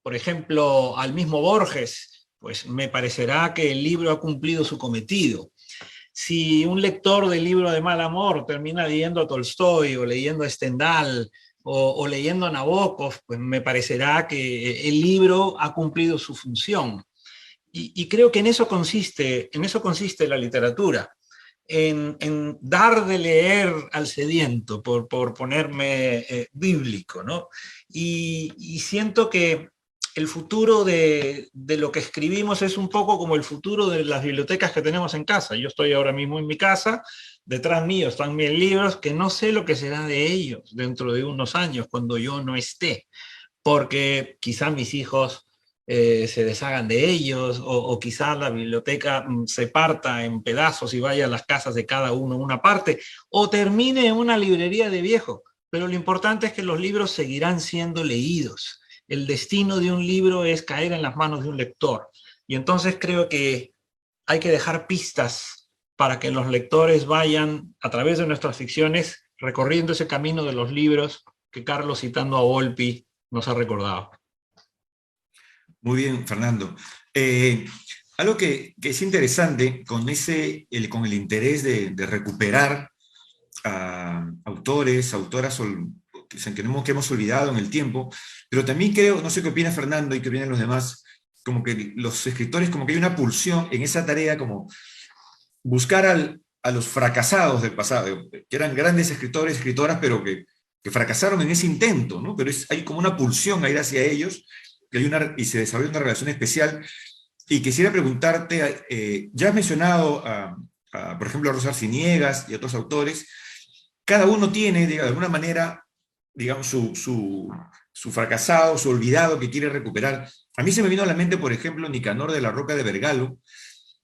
por ejemplo, al mismo Borges, pues me parecerá que el libro ha cumplido su cometido. Si un lector del libro de Mal Amor termina leyendo a Tolstoy o leyendo a Stendhal o leyendo a Nabokov, pues me parecerá que el libro ha cumplido su función. Y creo que en eso consiste la literatura, en dar de leer al sediento, por ponerme bíblico, ¿no? Y siento que el futuro de lo que escribimos es un poco como el futuro de las bibliotecas que tenemos en casa. Yo estoy ahora mismo en mi casa, detrás mío están mis libros, que no sé lo que será de ellos dentro de unos años, cuando yo no esté, porque quizá mis hijos se deshagan de ellos, o quizá la biblioteca se parta en pedazos y vaya a las casas de cada uno una parte, o termine en una librería de viejo. pero lo importante es que los libros seguirán siendo leídos. El destino de un libro es caer en las manos de un lector. Y entonces creo que hay que dejar pistas para que los lectores vayan, a través de nuestras ficciones, recorriendo ese camino de los libros que Carlos, citando a Volpi, nos ha recordado. Muy bien, Fernando. Algo que es interesante con el interés de recuperar a autores, autoras que hemos olvidado en el tiempo, pero también creo, no sé qué opina Fernando y qué opinan los demás, como que los escritores, como que hay una pulsión en esa tarea, como buscar a los fracasados del pasado, que eran grandes escritores, escritoras, pero que fracasaron en ese intento, ¿no? Pero hay como una pulsión a ir hacia ellos, y se desarrolla una relación especial. Y quisiera preguntarte, ya has mencionado, por ejemplo, a Rosa Arciniegas y a otros autores. Cada uno tiene, de alguna manera, digamos, su fracasado, su olvidado que quiere recuperar. A mí se me vino a la mente, por ejemplo, Nicanor de la Roca de Vergalo,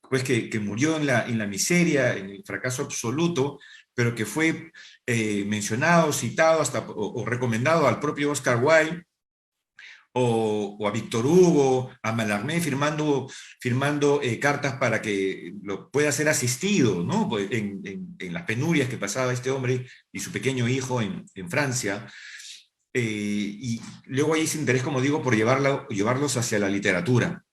pues que murió en la miseria, en el fracaso absoluto, pero que fue mencionado, citado o recomendado al propio Oscar Wilde, o a Víctor Hugo, a Mallarmé, firmando cartas para que lo pueda ser asistido, ¿no? Pues en las penurias que pasaba este hombre y su pequeño hijo en Francia. Y luego hay ese interés, como digo, por llevarlos hacia la literatura.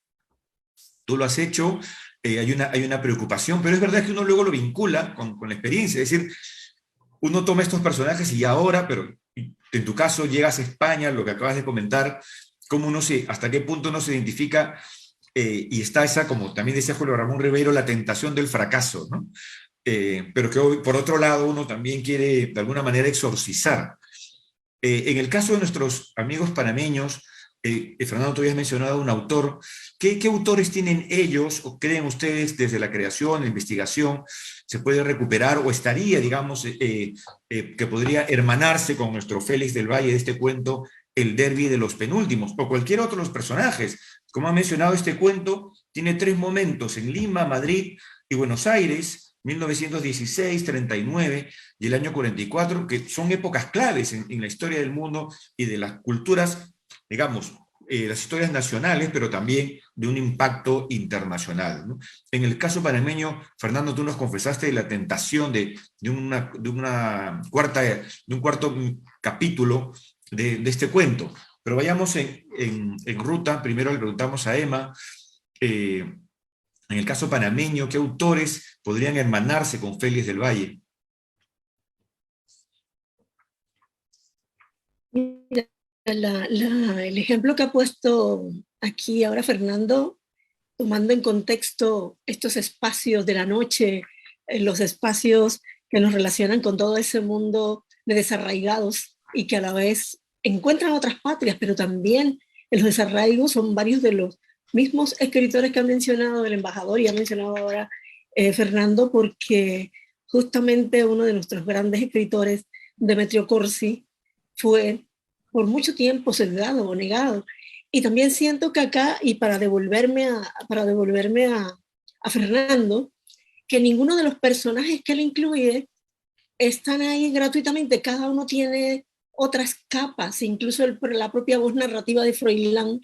Tú lo has hecho, hay una preocupación, pero es verdad que uno luego lo vincula con la experiencia, es decir, uno toma estos personajes y ahora, pero en tu caso llegas a España, lo que acabas de comentar, hasta qué punto uno se identifica, y está esa, como también decía Julio Ramón Ribeiro, la tentación del fracaso, ¿no? Pero que hoy, por otro lado, uno también quiere de alguna manera exorcizar. En el caso de nuestros amigos panameños, Fernando, tú habías mencionado un autor. ¿Qué autores tienen ellos o creen ustedes desde la creación, la investigación, se puede recuperar o estaría, digamos, que podría hermanarse con nuestro Félix del Valle de este cuento, El Derbi de los Penúltimos, o cualquier otro de los personajes? Como ha mencionado, este cuento tiene 3 momentos, en Lima, Madrid y Buenos Aires, 1916, 39 y el año 44, que son épocas claves en la historia del mundo y de las culturas, digamos, las historias nacionales, pero también de un impacto internacional, ¿no? En el caso panameño, Fernando, tú nos confesaste de la tentación de un cuarto capítulo de este cuento, pero vayamos en ruta. Primero le preguntamos a Emma, en el caso panameño, ¿qué autores podrían hermanarse con Félix del Valle? Mira, el ejemplo que ha puesto aquí ahora Fernando, tomando en contexto estos espacios de la noche, los espacios que nos relacionan con todo ese mundo de desarraigados y que a la vez encuentran otras patrias, pero también en los desarraigos son varios de los mismos escritores que ha mencionado el embajador y ha mencionado ahora Fernando, porque justamente uno de nuestros grandes escritores, Demetrio Corsi, fue por mucho tiempo sesgado o negado. Y también siento que acá, y para devolverme a Fernando, que ninguno de los personajes que él incluye están ahí gratuitamente, cada uno tiene otras capas, incluso la propia voz narrativa de Froilán,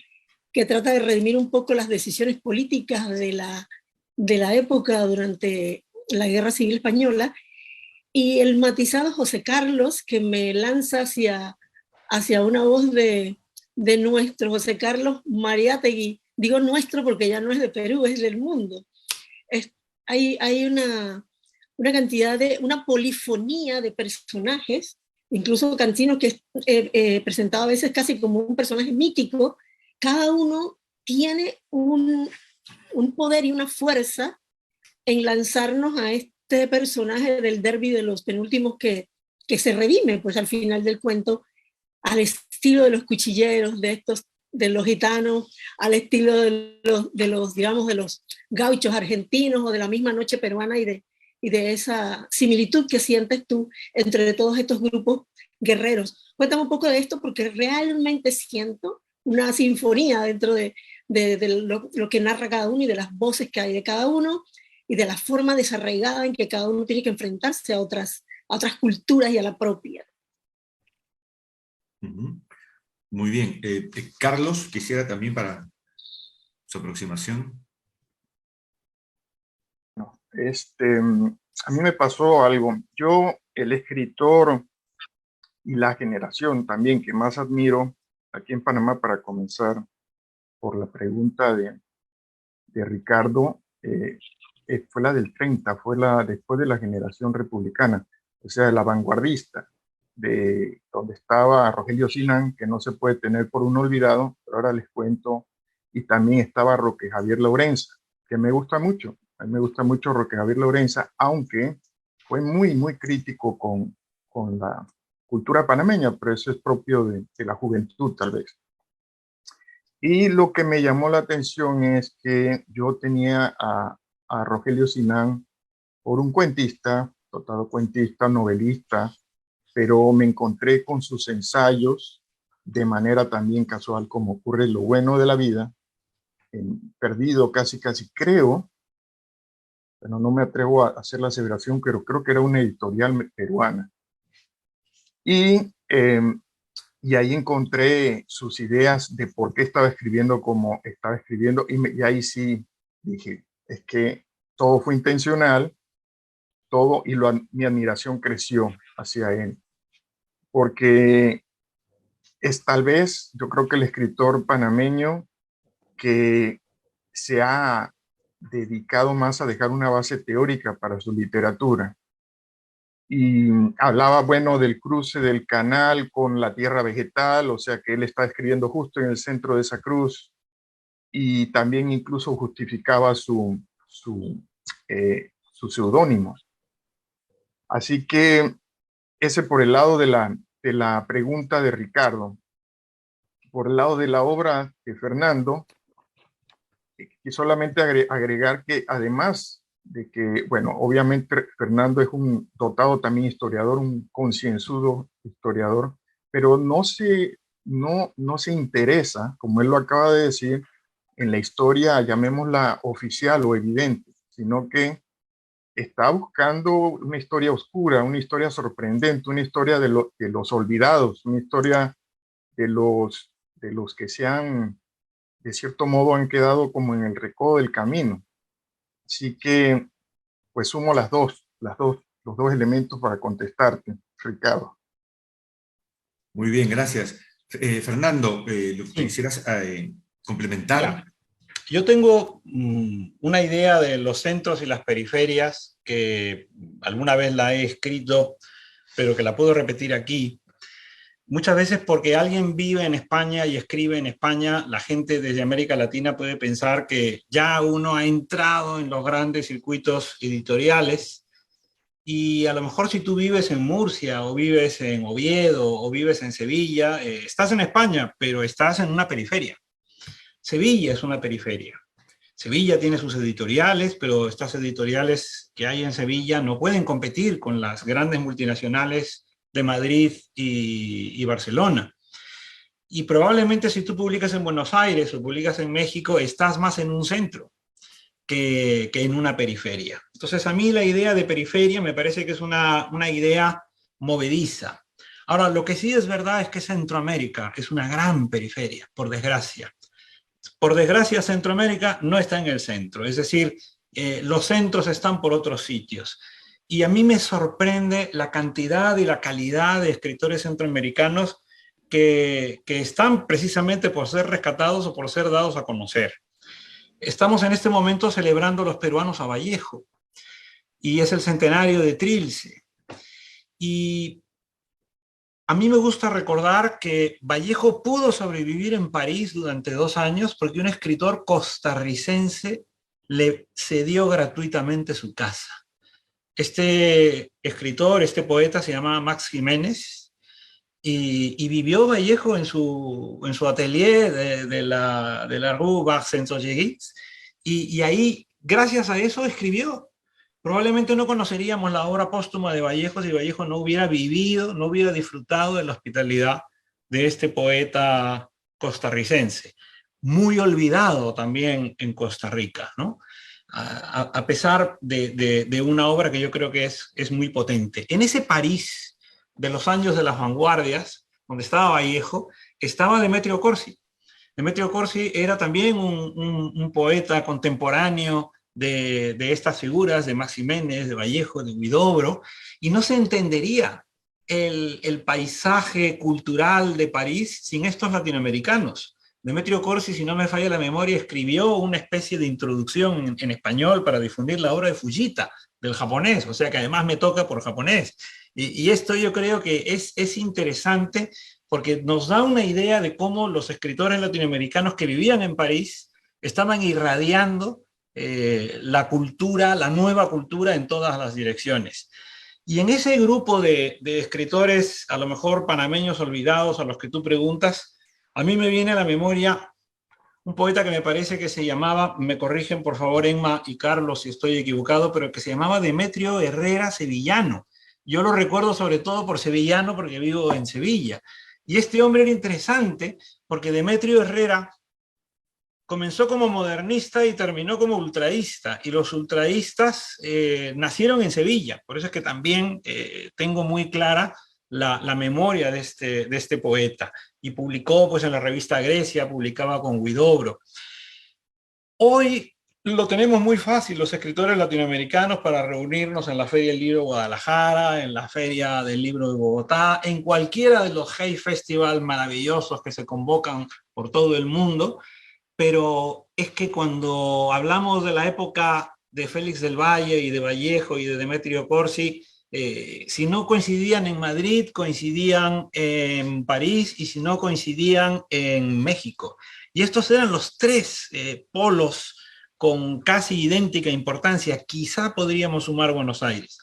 que trata de redimir un poco las decisiones políticas de la época durante la Guerra Civil Española, y el matizado José Carlos, que me lanza hacia una voz de nuestro José Carlos Mariátegui. Digo nuestro porque ya no es de Perú, es del mundo. Hay una cantidad una polifonía de personajes, incluso Cancino, que es presentado a veces casi como un personaje mítico. Cada uno tiene un poder y una fuerza en lanzarnos a este personaje del Derbi de los Penúltimos que se redime, pues al final del cuento, al estilo de los cuchilleros, de los gitanos, al estilo de los gauchos argentinos o de la misma noche peruana y de esa similitud que sientes tú entre todos estos grupos guerreros. Cuéntame un poco de esto, porque realmente siento una sinfonía dentro de lo que narra cada uno y de las voces que hay de cada uno y de la forma desarraigada en que cada uno tiene que enfrentarse a otras culturas y a la propia. Muy bien. Carlos, quisiera también para su aproximación. A mí me pasó algo. Yo, el escritor y la generación también que más admiro aquí en Panamá, para comenzar por la pregunta de Ricardo, fue la del 30, fue la después de la generación republicana, o sea, de la vanguardista, de donde estaba Rogelio Sinan, que no se puede tener por un olvidado, pero ahora les cuento, y también estaba Roque Javier Laurenza, que me gusta mucho. A mí me gusta mucho Roque Javier Laurenza, aunque fue muy, muy crítico con la cultura panameña, pero eso es propio de la juventud, tal vez. Y lo que me llamó la atención es que yo tenía a Rogelio Sinan por un cuentista, dotado cuentista, novelista, pero me encontré con sus ensayos de manera también casual, como ocurre lo bueno de la vida, perdido casi creo, pero no me atrevo a hacer la aseveración, pero creo que era una editorial peruana. Y ahí encontré sus ideas de por qué estaba escribiendo como estaba escribiendo, y ahí sí dije, es que todo fue intencional, todo, y mi admiración creció hacia él, porque es tal vez, yo creo que el escritor panameño que se ha dedicado más a dejar una base teórica para su literatura. Y hablaba, bueno, del cruce del canal con la tierra vegetal, o sea que él está escribiendo justo en el centro de esa cruz, y también incluso justificaba su seudónimo. Así que ese por el lado de la pregunta de Ricardo. Por el lado de la obra de Fernando, y solamente agregar que además de que, bueno, obviamente Fernando es un dotado también historiador, un concienzudo historiador, pero no se interesa, como él lo acaba de decir, en la historia, llamémosla oficial o evidente, sino que está buscando una historia oscura, una historia sorprendente, una historia de los olvidados, una historia de los que se han, de cierto modo, han quedado como en el recodo del camino. Así que, pues sumo los dos elementos para contestarte, Ricardo. Muy bien, gracias. Fernando, Sí. ¿quisieras complementar? Ya. Yo tengo una idea de los centros y las periferias que alguna vez la he escrito, pero que la puedo repetir aquí. Muchas veces porque alguien vive en España y escribe en España, la gente desde América Latina puede pensar que ya uno ha entrado en los grandes circuitos editoriales, y a lo mejor si tú vives en Murcia o vives en Oviedo o vives en Sevilla, estás en España, pero estás en una periferia. Sevilla es una periferia. Sevilla tiene sus editoriales, pero estas editoriales que hay en Sevilla no pueden competir con las grandes multinacionales de Madrid y Barcelona. Y probablemente si tú publicas en Buenos Aires o publicas en México, estás más en un centro que en una periferia. Entonces a mí la idea de periferia me parece que es una idea movediza. Ahora, lo que sí es verdad es que Centroamérica es una gran periferia, por desgracia. Por desgracia, Centroamérica no está en el centro, es decir, los centros están por otros sitios. Y a mí me sorprende la cantidad y la calidad de escritores centroamericanos que están precisamente por ser rescatados o por ser dados a conocer. Estamos en este momento celebrando los peruanos a Vallejo, y es el centenario de Trilce. Y a mí me gusta recordar que Vallejo pudo sobrevivir en París durante 2 años porque un escritor costarricense le cedió gratuitamente su casa. Este escritor, este poeta se llama Max Jiménez, y vivió Vallejo en su atelier de la Rue Bar-Saint-Ogeguis, y ahí, gracias a eso, escribió. Probablemente no conoceríamos la obra póstuma de Vallejo si Vallejo no hubiera vivido, no hubiera disfrutado de la hospitalidad de este poeta costarricense, muy olvidado también en Costa Rica, ¿no? A pesar de una obra que yo creo que es muy potente. En ese París de los años de las vanguardias, donde estaba Vallejo, estaba Demetrio Corsi. Demetrio Corsi era también un poeta contemporáneo de estas figuras, de Maximénez, de Vallejo, de Huidobro, y no se entendería el paisaje cultural de París sin estos latinoamericanos. Demetrio Corsi, si no me falla la memoria, escribió una especie de introducción en español para difundir la obra de Fujita, del japonés, o sea que además me toca por japonés. Y esto yo creo que es interesante porque nos da una idea de cómo los escritores latinoamericanos que vivían en París estaban irradiando la cultura, la nueva cultura en todas las direcciones. Y en ese grupo de escritores, a lo mejor panameños olvidados, a los que tú preguntas, a mí me viene a la memoria un poeta que me parece que se llamaba, me corrigen por favor Emma y Carlos si estoy equivocado, pero que se llamaba Demetrio Herrera Sevillano. Yo lo recuerdo sobre todo por sevillano porque vivo en Sevilla. Y este hombre era interesante porque Demetrio Herrera comenzó como modernista y terminó como ultraísta, y los ultraístas nacieron en Sevilla, por eso es que también tengo muy clara la memoria de este poeta, y publicó pues en la revista Grecia, publicaba con Huidobro. Hoy lo tenemos muy fácil los escritores latinoamericanos para reunirnos en la Feria del Libro de Guadalajara, en la Feria del Libro de Bogotá, en cualquiera de los Hey Festival maravillosos que se convocan por todo el mundo, pero es que cuando hablamos de la época de Félix del Valle y de Vallejo y de Demetrio Corsi, si no coincidían en Madrid, coincidían en París, y si no coincidían en México. Y estos eran los tres polos con casi idéntica importancia. Quizá podríamos sumar Buenos Aires,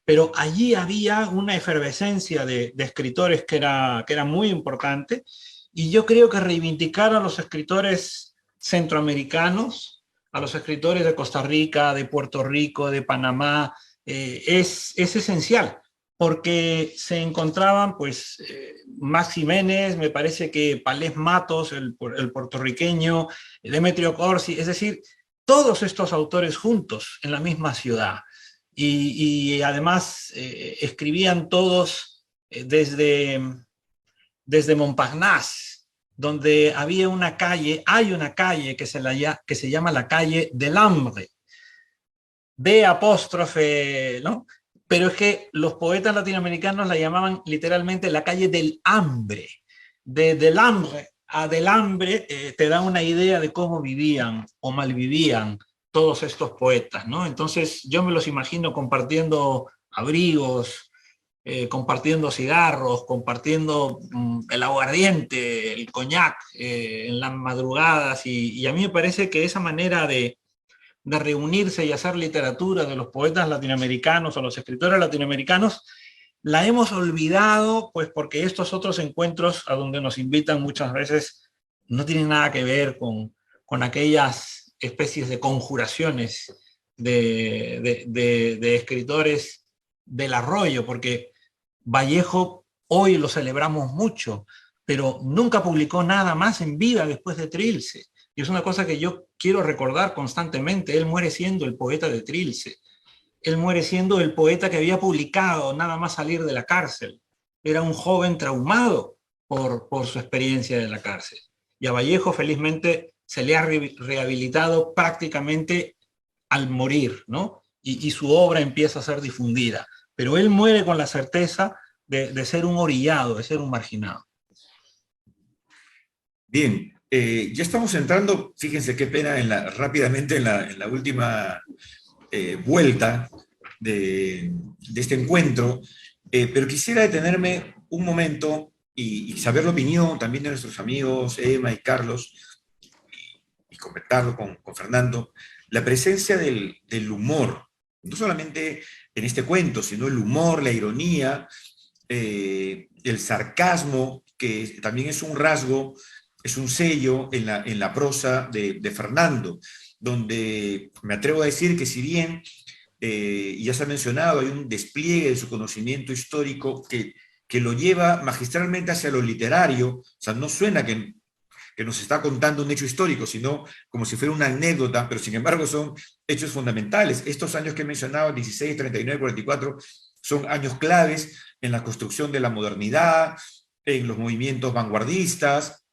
pero allí había una efervescencia de escritores que era muy importante, y yo creo que reivindicar a los escritores centroamericanos, a los escritores de Costa Rica, de Puerto Rico, de Panamá, es esencial, porque se encontraban pues Maximénez, me parece que Palés Matos, el puertorriqueño, Demetrio Corsi, es decir, todos estos autores juntos en la misma ciudad, y además escribían todos desde Montparnasse, donde había una calle, hay una calle que se llama la calle del Hambre, de apóstrofe, ¿no? Pero es que los poetas latinoamericanos la llamaban literalmente la calle del hambre. Del hambre a del hambre te da una idea de cómo vivían o malvivían todos estos poetas, ¿no? Entonces yo me los imagino compartiendo abrigos, compartiendo cigarros, compartiendo el aguardiente, el coñac en las madrugadas, y a mí me parece que esa manera de reunirse y hacer literatura de los poetas latinoamericanos o los escritores latinoamericanos, la hemos olvidado, pues porque estos otros encuentros a donde nos invitan muchas veces no tienen nada que ver con aquellas especies de conjuraciones de escritores del arroyo, porque Vallejo hoy lo celebramos mucho, pero nunca publicó nada más en vida después de Trilce. Y es una cosa que yo quiero recordar constantemente. Él muere siendo el poeta de Trilce. Él muere siendo el poeta que había publicado nada más salir de la cárcel. Era un joven traumado por su experiencia de la cárcel. Y a Vallejo, felizmente, se le ha rehabilitado prácticamente al morir, ¿no? Y su obra empieza a ser difundida. Pero él muere con la certeza de ser un orillado, de ser un marginado. Bien. Ya estamos entrando, fíjense qué pena, rápidamente en la última vuelta de este encuentro, pero quisiera detenerme un momento y saber la opinión también de nuestros amigos Emma y Carlos, y comentarlo con Fernando, la presencia del humor, no solamente en este cuento, sino el humor, la ironía, el sarcasmo, que también es un rasgo, es un sello en la prosa de Fernando, donde me atrevo a decir que si bien, ya se ha mencionado, hay un despliegue de su conocimiento histórico que lo lleva magistralmente hacia lo literario, o sea, no suena que nos está contando un hecho histórico, sino como si fuera una anécdota, pero sin embargo son hechos fundamentales. Estos años que he mencionado, 16, 39, 44, son años claves en la construcción de la modernidad, en los movimientos vanguardistas,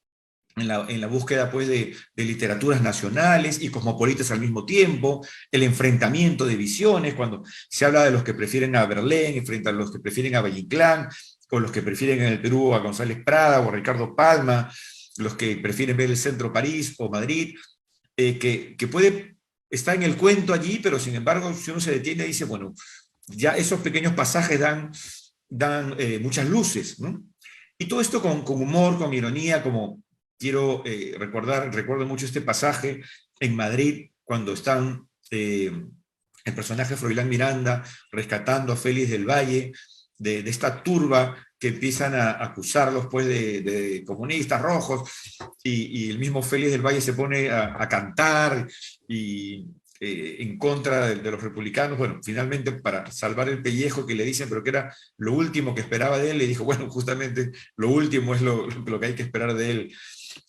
en la búsqueda pues, de literaturas nacionales y cosmopolitas al mismo tiempo, el enfrentamiento de visiones, cuando se habla de los que prefieren a Verlaine frente a los que prefieren a Valle Inclán, o los que prefieren en el Perú a González Prada o a Ricardo Palma, los que prefieren ver el centro París o Madrid, que puede estar en el cuento allí, pero sin embargo, si uno se detiene, dice, bueno, ya esos pequeños pasajes dan muchas luces, ¿no? Y todo esto con humor, con ironía, como recuerdo mucho este pasaje en Madrid, cuando están el personaje Froilán Miranda rescatando a Félix del Valle de esta turba que empiezan a acusarlos pues, de comunistas rojos, y el mismo Félix del Valle se pone a cantar en contra de los republicanos. Bueno, finalmente para salvar el pellejo que le dicen, pero que era lo último que esperaba de él, le dijo, bueno, justamente lo último es lo que hay que esperar de él.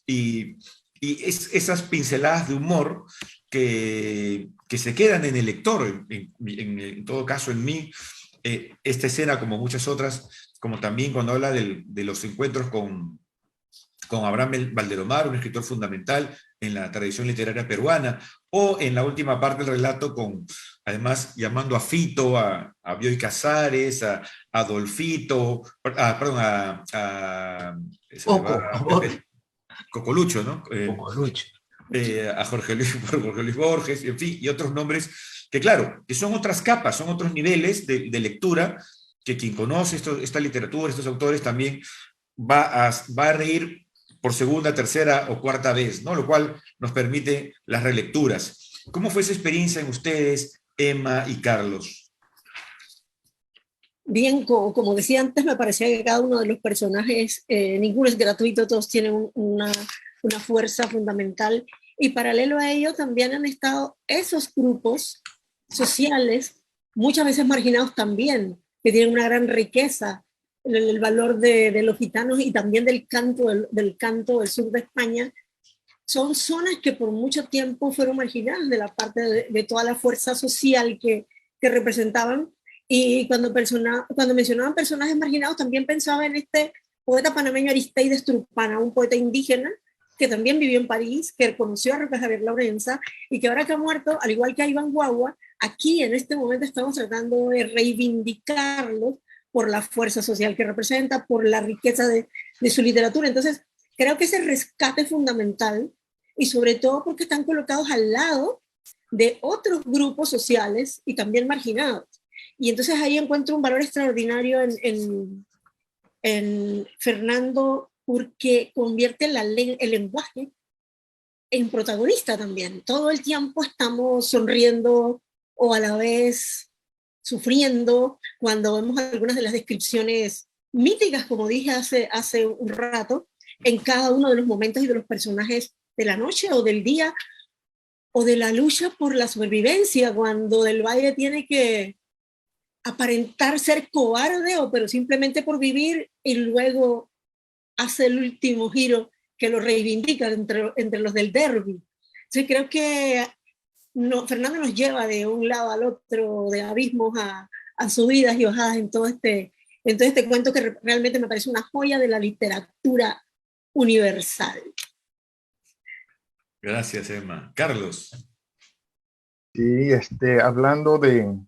Y esas pinceladas de humor que se quedan en el lector, en todo caso en mí, esta escena como muchas otras, como también cuando habla de los encuentros con Abraham Valdelomar, un escritor fundamental en la tradición literaria peruana, o en la última parte del relato, además llamando a Fito, a Bioy Casares, a Adolfito, Cocolucho, ¿no? Cocolucho. A Jorge Luis Borges, en fin, y otros nombres que, claro, que son otras capas, son otros niveles de lectura, que quien conoce esta literatura, estos autores, también va a reír por segunda, tercera o cuarta vez, ¿no? Lo cual nos permite las relecturas. ¿Cómo fue esa experiencia en ustedes, Emma y Carlos? Bien, como decía antes, me parecía que cada uno de los personajes, ninguno es gratuito, todos tienen una fuerza fundamental, y paralelo a ello también han estado esos grupos sociales, muchas veces marginados también, que tienen una gran riqueza, el valor de los gitanos y también del canto del sur de España. Son zonas que por mucho tiempo fueron marginadas de la parte de toda la fuerza social que representaban. Y cuando mencionaban personajes marginados, también pensaba en este poeta panameño Aristóteles Trupana, un poeta indígena que también vivió en París, que conoció a Roque Javier Laurenza, y que ahora que ha muerto, al igual que a Iván Guagua, aquí en este momento estamos tratando de reivindicarlos por la fuerza social que representa, por la riqueza de su literatura. Entonces, creo que ese rescate es fundamental, y sobre todo porque están colocados al lado de otros grupos sociales y también marginados. Y entonces ahí encuentro un valor extraordinario en Fernando, porque convierte el lenguaje en protagonista también. Todo el tiempo estamos sonriendo o a la vez sufriendo cuando vemos algunas de las descripciones míticas, como dije hace un rato, en cada uno de los momentos y de los personajes de la noche o del día, o de la lucha por la supervivencia, cuando Del Valle tiene que aparentar ser cobarde, pero simplemente por vivir, y luego hace el último giro que lo reivindica entre los del derbi. Entonces creo que Fernando nos lleva de un lado al otro, de abismos a subidas y bajadas en todo este cuento, que realmente me parece una joya de la literatura universal. Gracias, Emma. Carlos. Sí, hablando del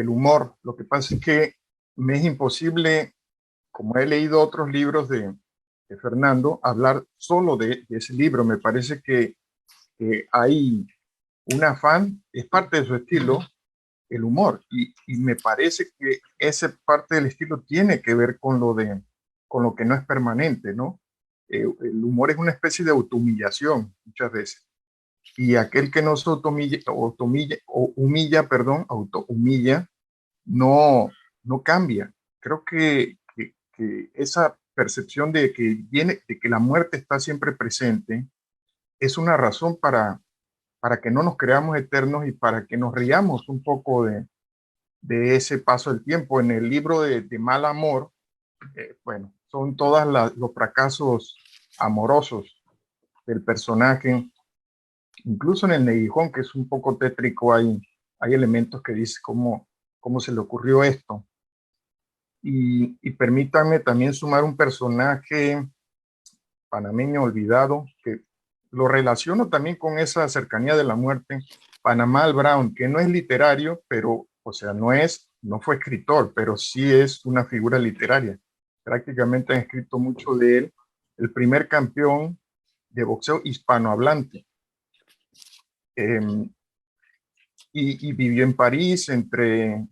humor, lo que pasa es que me es imposible, como he leído otros libros de Fernando, hablar solo de ese libro. Me parece que hay un afán, es parte de su estilo, el humor, y me parece que esa parte del estilo tiene que ver con lo que no es permanente, ¿no? El humor es una especie de autohumillación muchas veces, y aquel que no se autohumilla, no cambia. Creo que esa percepción de que la muerte está siempre presente es una razón para que no nos creamos eternos y para que nos riamos un poco de ese paso del tiempo. En el libro de Mal Amor, bueno, son todos los fracasos amorosos del personaje. Incluso en el Neguijón, que es un poco tétrico, hay elementos que dicen cómo se le ocurrió esto. Y permítanme también sumar un personaje panameño olvidado, que lo relaciono también con esa cercanía de la muerte, Panamal Brown, que no es literario, pero, o sea, no fue escritor, pero sí es una figura literaria. Prácticamente han escrito mucho de él, el primer campeón de boxeo hispanohablante. Y vivió en París entre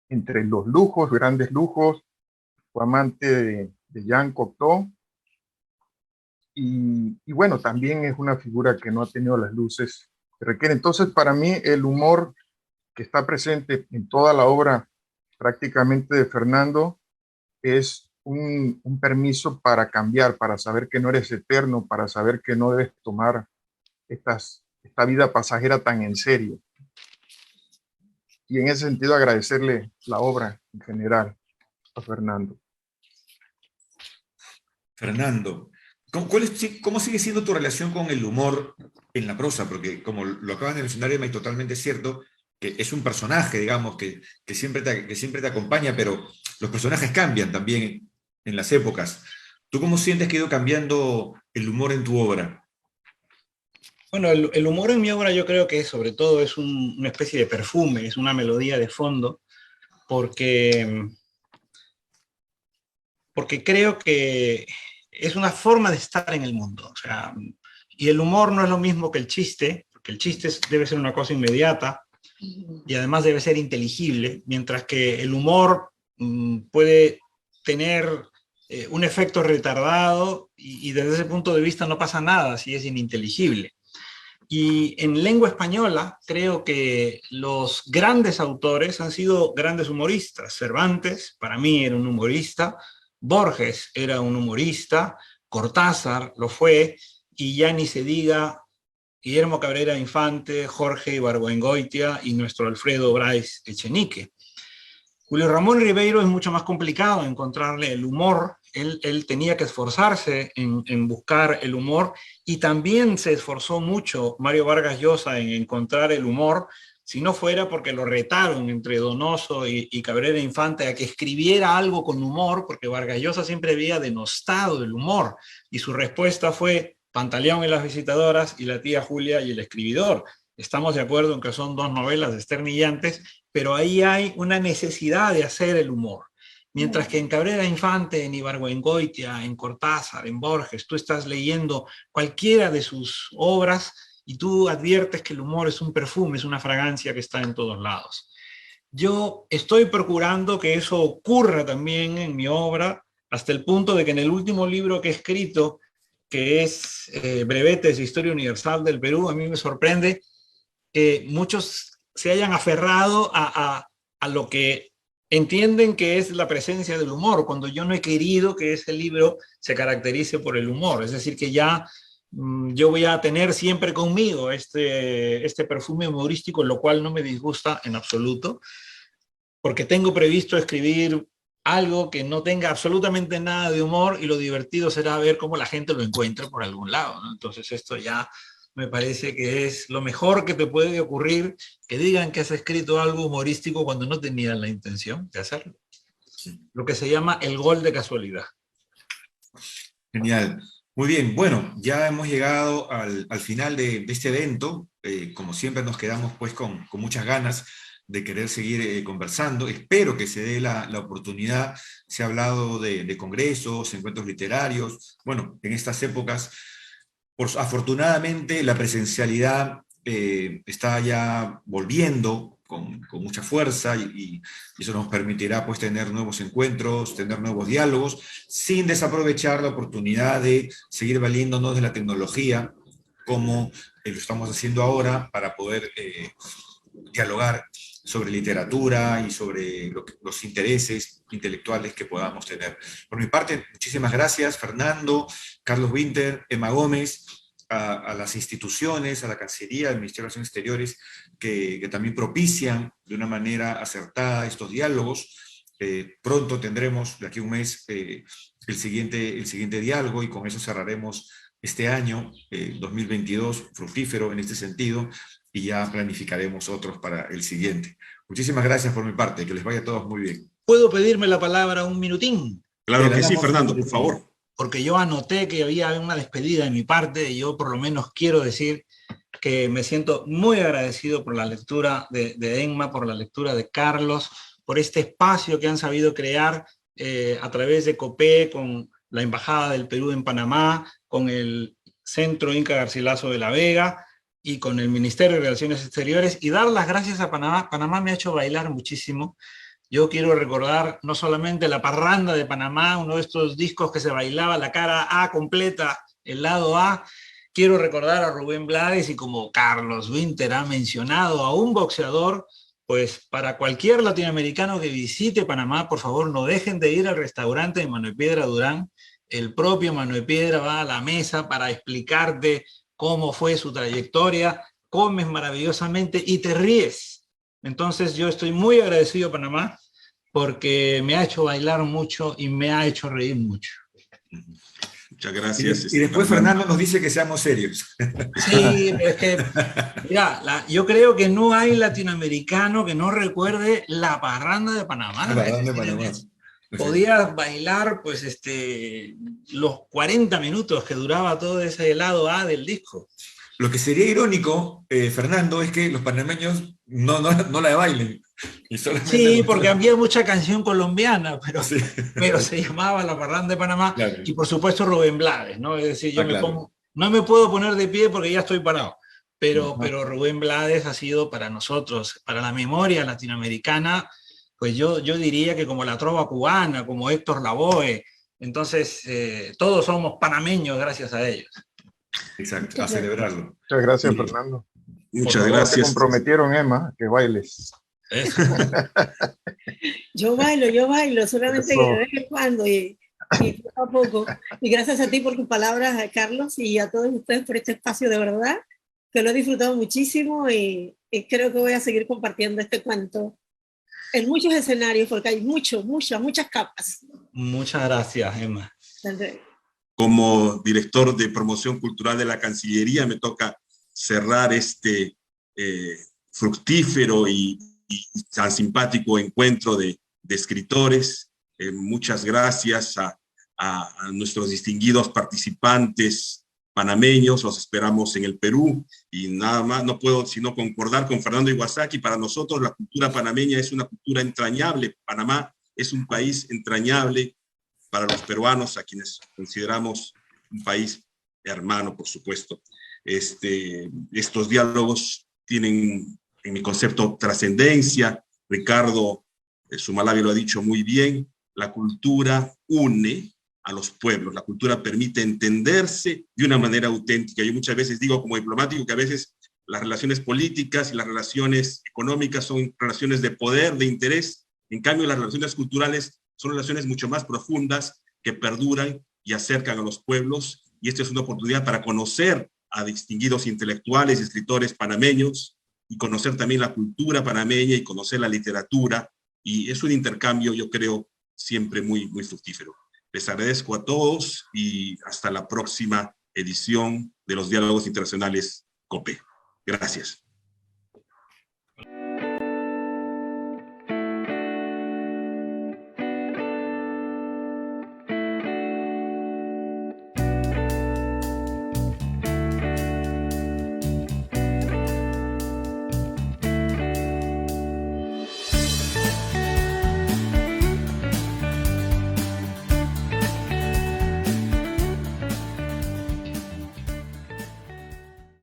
los lujos, grandes lujos, fue amante de Jean Cocteau, y bueno, también es una figura que no ha tenido las luces que requiere. Entonces, para mí, el humor que está presente en toda la obra prácticamente de Fernando es un permiso para cambiar, para saber que no eres eterno, para saber que no debes tomar esta vida pasajera tan en serio. Y en ese sentido agradecerle la obra en general a Fernando. Fernando, ¿cómo sigue siendo tu relación con el humor en la prosa? Porque como lo acabas de mencionar, Emma, y totalmente es cierto, que es un personaje, digamos, que siempre te acompaña, pero los personajes cambian también en las épocas. ¿Tú cómo sientes que ha ido cambiando el humor en tu obra? Bueno, el humor en mi obra yo creo que sobre todo es una especie de perfume, es una melodía de fondo, porque creo que es una forma de estar en el mundo. O sea, y el humor no es lo mismo que el chiste, porque el chiste debe ser una cosa inmediata y además debe ser inteligible, mientras que el humor puede tener un efecto retardado y desde ese punto de vista no pasa nada si es ininteligible. Y en lengua española creo que los grandes autores han sido grandes humoristas. Cervantes, para mí, era un humorista. Borges era un humorista. Cortázar lo fue. Y ya ni se diga Guillermo Cabrera Infante, Jorge Ibargüengoitia y nuestro Alfredo Bryce Echenique. Julio Ramón Ribeiro es mucho más complicado encontrarle el humor. Él tenía que esforzarse en buscar el humor, y también se esforzó mucho Mario Vargas Llosa en encontrar el humor, si no fuera porque lo retaron entre Donoso y Cabrera Infante a que escribiera algo con humor, porque Vargas Llosa siempre había denostado el humor, y su respuesta fue Pantaleón y las visitadoras y La tía Julia y el escribidor. Estamos de acuerdo en que son dos novelas desternillantes, pero ahí hay una necesidad de hacer el humor. Mientras que en Cabrera Infante, en Ibargüengoitia, en Cortázar, en Borges, tú estás leyendo cualquiera de sus obras y tú adviertes que el humor es un perfume, es una fragancia que está en todos lados. Yo estoy procurando que eso ocurra también en mi obra, hasta el punto de que en el último libro que he escrito, que es Brevetes de Historia Universal del Perú, a mí me sorprende que muchos se hayan aferrado a lo que entienden que es la presencia del humor, cuando yo no he querido que ese libro se caracterice por el humor. Es decir, que ya yo voy a tener siempre conmigo este perfume humorístico, lo cual no me disgusta en absoluto, porque tengo previsto escribir algo que no tenga absolutamente nada de humor, y lo divertido será ver cómo la gente lo encuentra por algún lado, ¿no? Entonces esto ya me parece que es lo mejor que te puede ocurrir, que digan que has escrito algo humorístico cuando no tenían la intención de hacerlo. Lo que se llama el gol de casualidad. Genial. Muy bien, bueno, ya hemos llegado al final de este evento. Como siempre nos quedamos pues con muchas ganas de querer seguir conversando. Espero que se dé la oportunidad. Se ha hablado de congresos, encuentros literarios. Bueno, en estas épocas, afortunadamente, la presencialidad está ya volviendo con mucha fuerza, y eso nos permitirá pues tener nuevos encuentros, tener nuevos diálogos, sin desaprovechar la oportunidad de seguir valiéndonos de la tecnología como lo estamos haciendo ahora para poder dialogar sobre literatura y sobre los intereses intelectuales que podamos tener. Por mi parte, muchísimas gracias, Fernando, Carlos Winter, Emma Gómez, a las instituciones, a la Cancillería, al Ministerio de Relaciones Exteriores, que también propician de una manera acertada estos diálogos. Pronto tendremos, de aquí a un mes, el siguiente diálogo, y con eso cerraremos este año 2022, fructífero en este sentido, y ya planificaremos otros para el siguiente. Muchísimas gracias por mi parte, que les vaya a todos muy bien. ¿puedo pedirme la palabra un minutín? Claro que sí, Fernando, por favor. Porque yo anoté que había una despedida de mi parte y yo por lo menos quiero decir que me siento muy agradecido por la lectura de Emma, por la lectura de Carlos, por este espacio que han sabido crear a través de COPE, con la Embajada del Perú en Panamá, con el Centro Inca Garcilaso de la Vega y con el Ministerio de Relaciones Exteriores, y dar las gracias a Panamá. Panamá me ha hecho bailar muchísimo. Yo quiero recordar no solamente La Parranda de Panamá, uno de estos discos que se bailaba la cara A completa, el lado A. Quiero recordar a Rubén Blades, y como Carlos Winter ha mencionado, a un boxeador. Pues para cualquier latinoamericano que visite Panamá, por favor, no dejen de ir al restaurante de Manuel Piedra Durán. El propio Manuel Piedra va a la mesa para explicarte cómo fue su trayectoria, comes maravillosamente y te ríes. Entonces yo estoy muy agradecido a Panamá porque me ha hecho bailar mucho y me ha hecho reír mucho. Muchas gracias. Y después Fernando nos dice que seamos serios. Sí, es que, mira, yo creo que no hay latinoamericano que no recuerde La Parranda de Panamá. La Parranda de Panamá. Podías bailar, pues, los 40 minutos que duraba todo ese lado A del disco. Lo que sería irónico, Fernando, es que los panameños no la bailen. Y sí, porque había mucha canción colombiana, pero, sí, pero se llamaba La Parranda de Panamá, claro. Y por supuesto Rubén Blades, ¿no? Es decir, yo claro. No me puedo poner de pie porque ya estoy parado, pero Rubén Blades ha sido para nosotros, para la memoria latinoamericana, pues yo diría que como la trova cubana, como Héctor Lavoe. Entonces todos somos panameños gracias a ellos. Exacto, a celebrarlo. Muchas gracias, Fernando. Muchas gracias. Te comprometieron, Emma, que bailes. Eso. Yo bailo, solamente que de vez en cuando y poco a poco. Y gracias a ti por tus palabras, Carlos, y a todos ustedes por este espacio, de verdad, que lo he disfrutado muchísimo y creo que voy a seguir compartiendo este cuento en muchos escenarios, porque hay muchas capas. Muchas gracias, Emma. Como director de promoción cultural de la Cancillería, me toca cerrar este fructífero y tan simpático encuentro de escritores. Muchas gracias a nuestros distinguidos participantes panameños, los esperamos en el Perú, y nada más, no puedo sino concordar con Fernando Iwasaki. Para nosotros la cultura panameña es una cultura entrañable. Panamá es un país entrañable para los peruanos, a quienes consideramos un país hermano, por supuesto. Estos diálogos tienen, en mi concepto, trascendencia. Ricardo Sumalabi lo ha dicho muy bien: la cultura une a los pueblos, la cultura permite entenderse de una manera auténtica. Yo muchas veces digo como diplomático que a veces las relaciones políticas y las relaciones económicas son relaciones de poder, de interés. En cambio, las relaciones culturales son relaciones mucho más profundas, que perduran y acercan a los pueblos, y esta es una oportunidad para conocer a distinguidos intelectuales y escritores panameños, y conocer también la cultura panameña y conocer la literatura, y es un intercambio, yo creo, siempre muy, muy fructífero. Les agradezco a todos y hasta la próxima edición de los Diálogos Internacionales COPE. Gracias.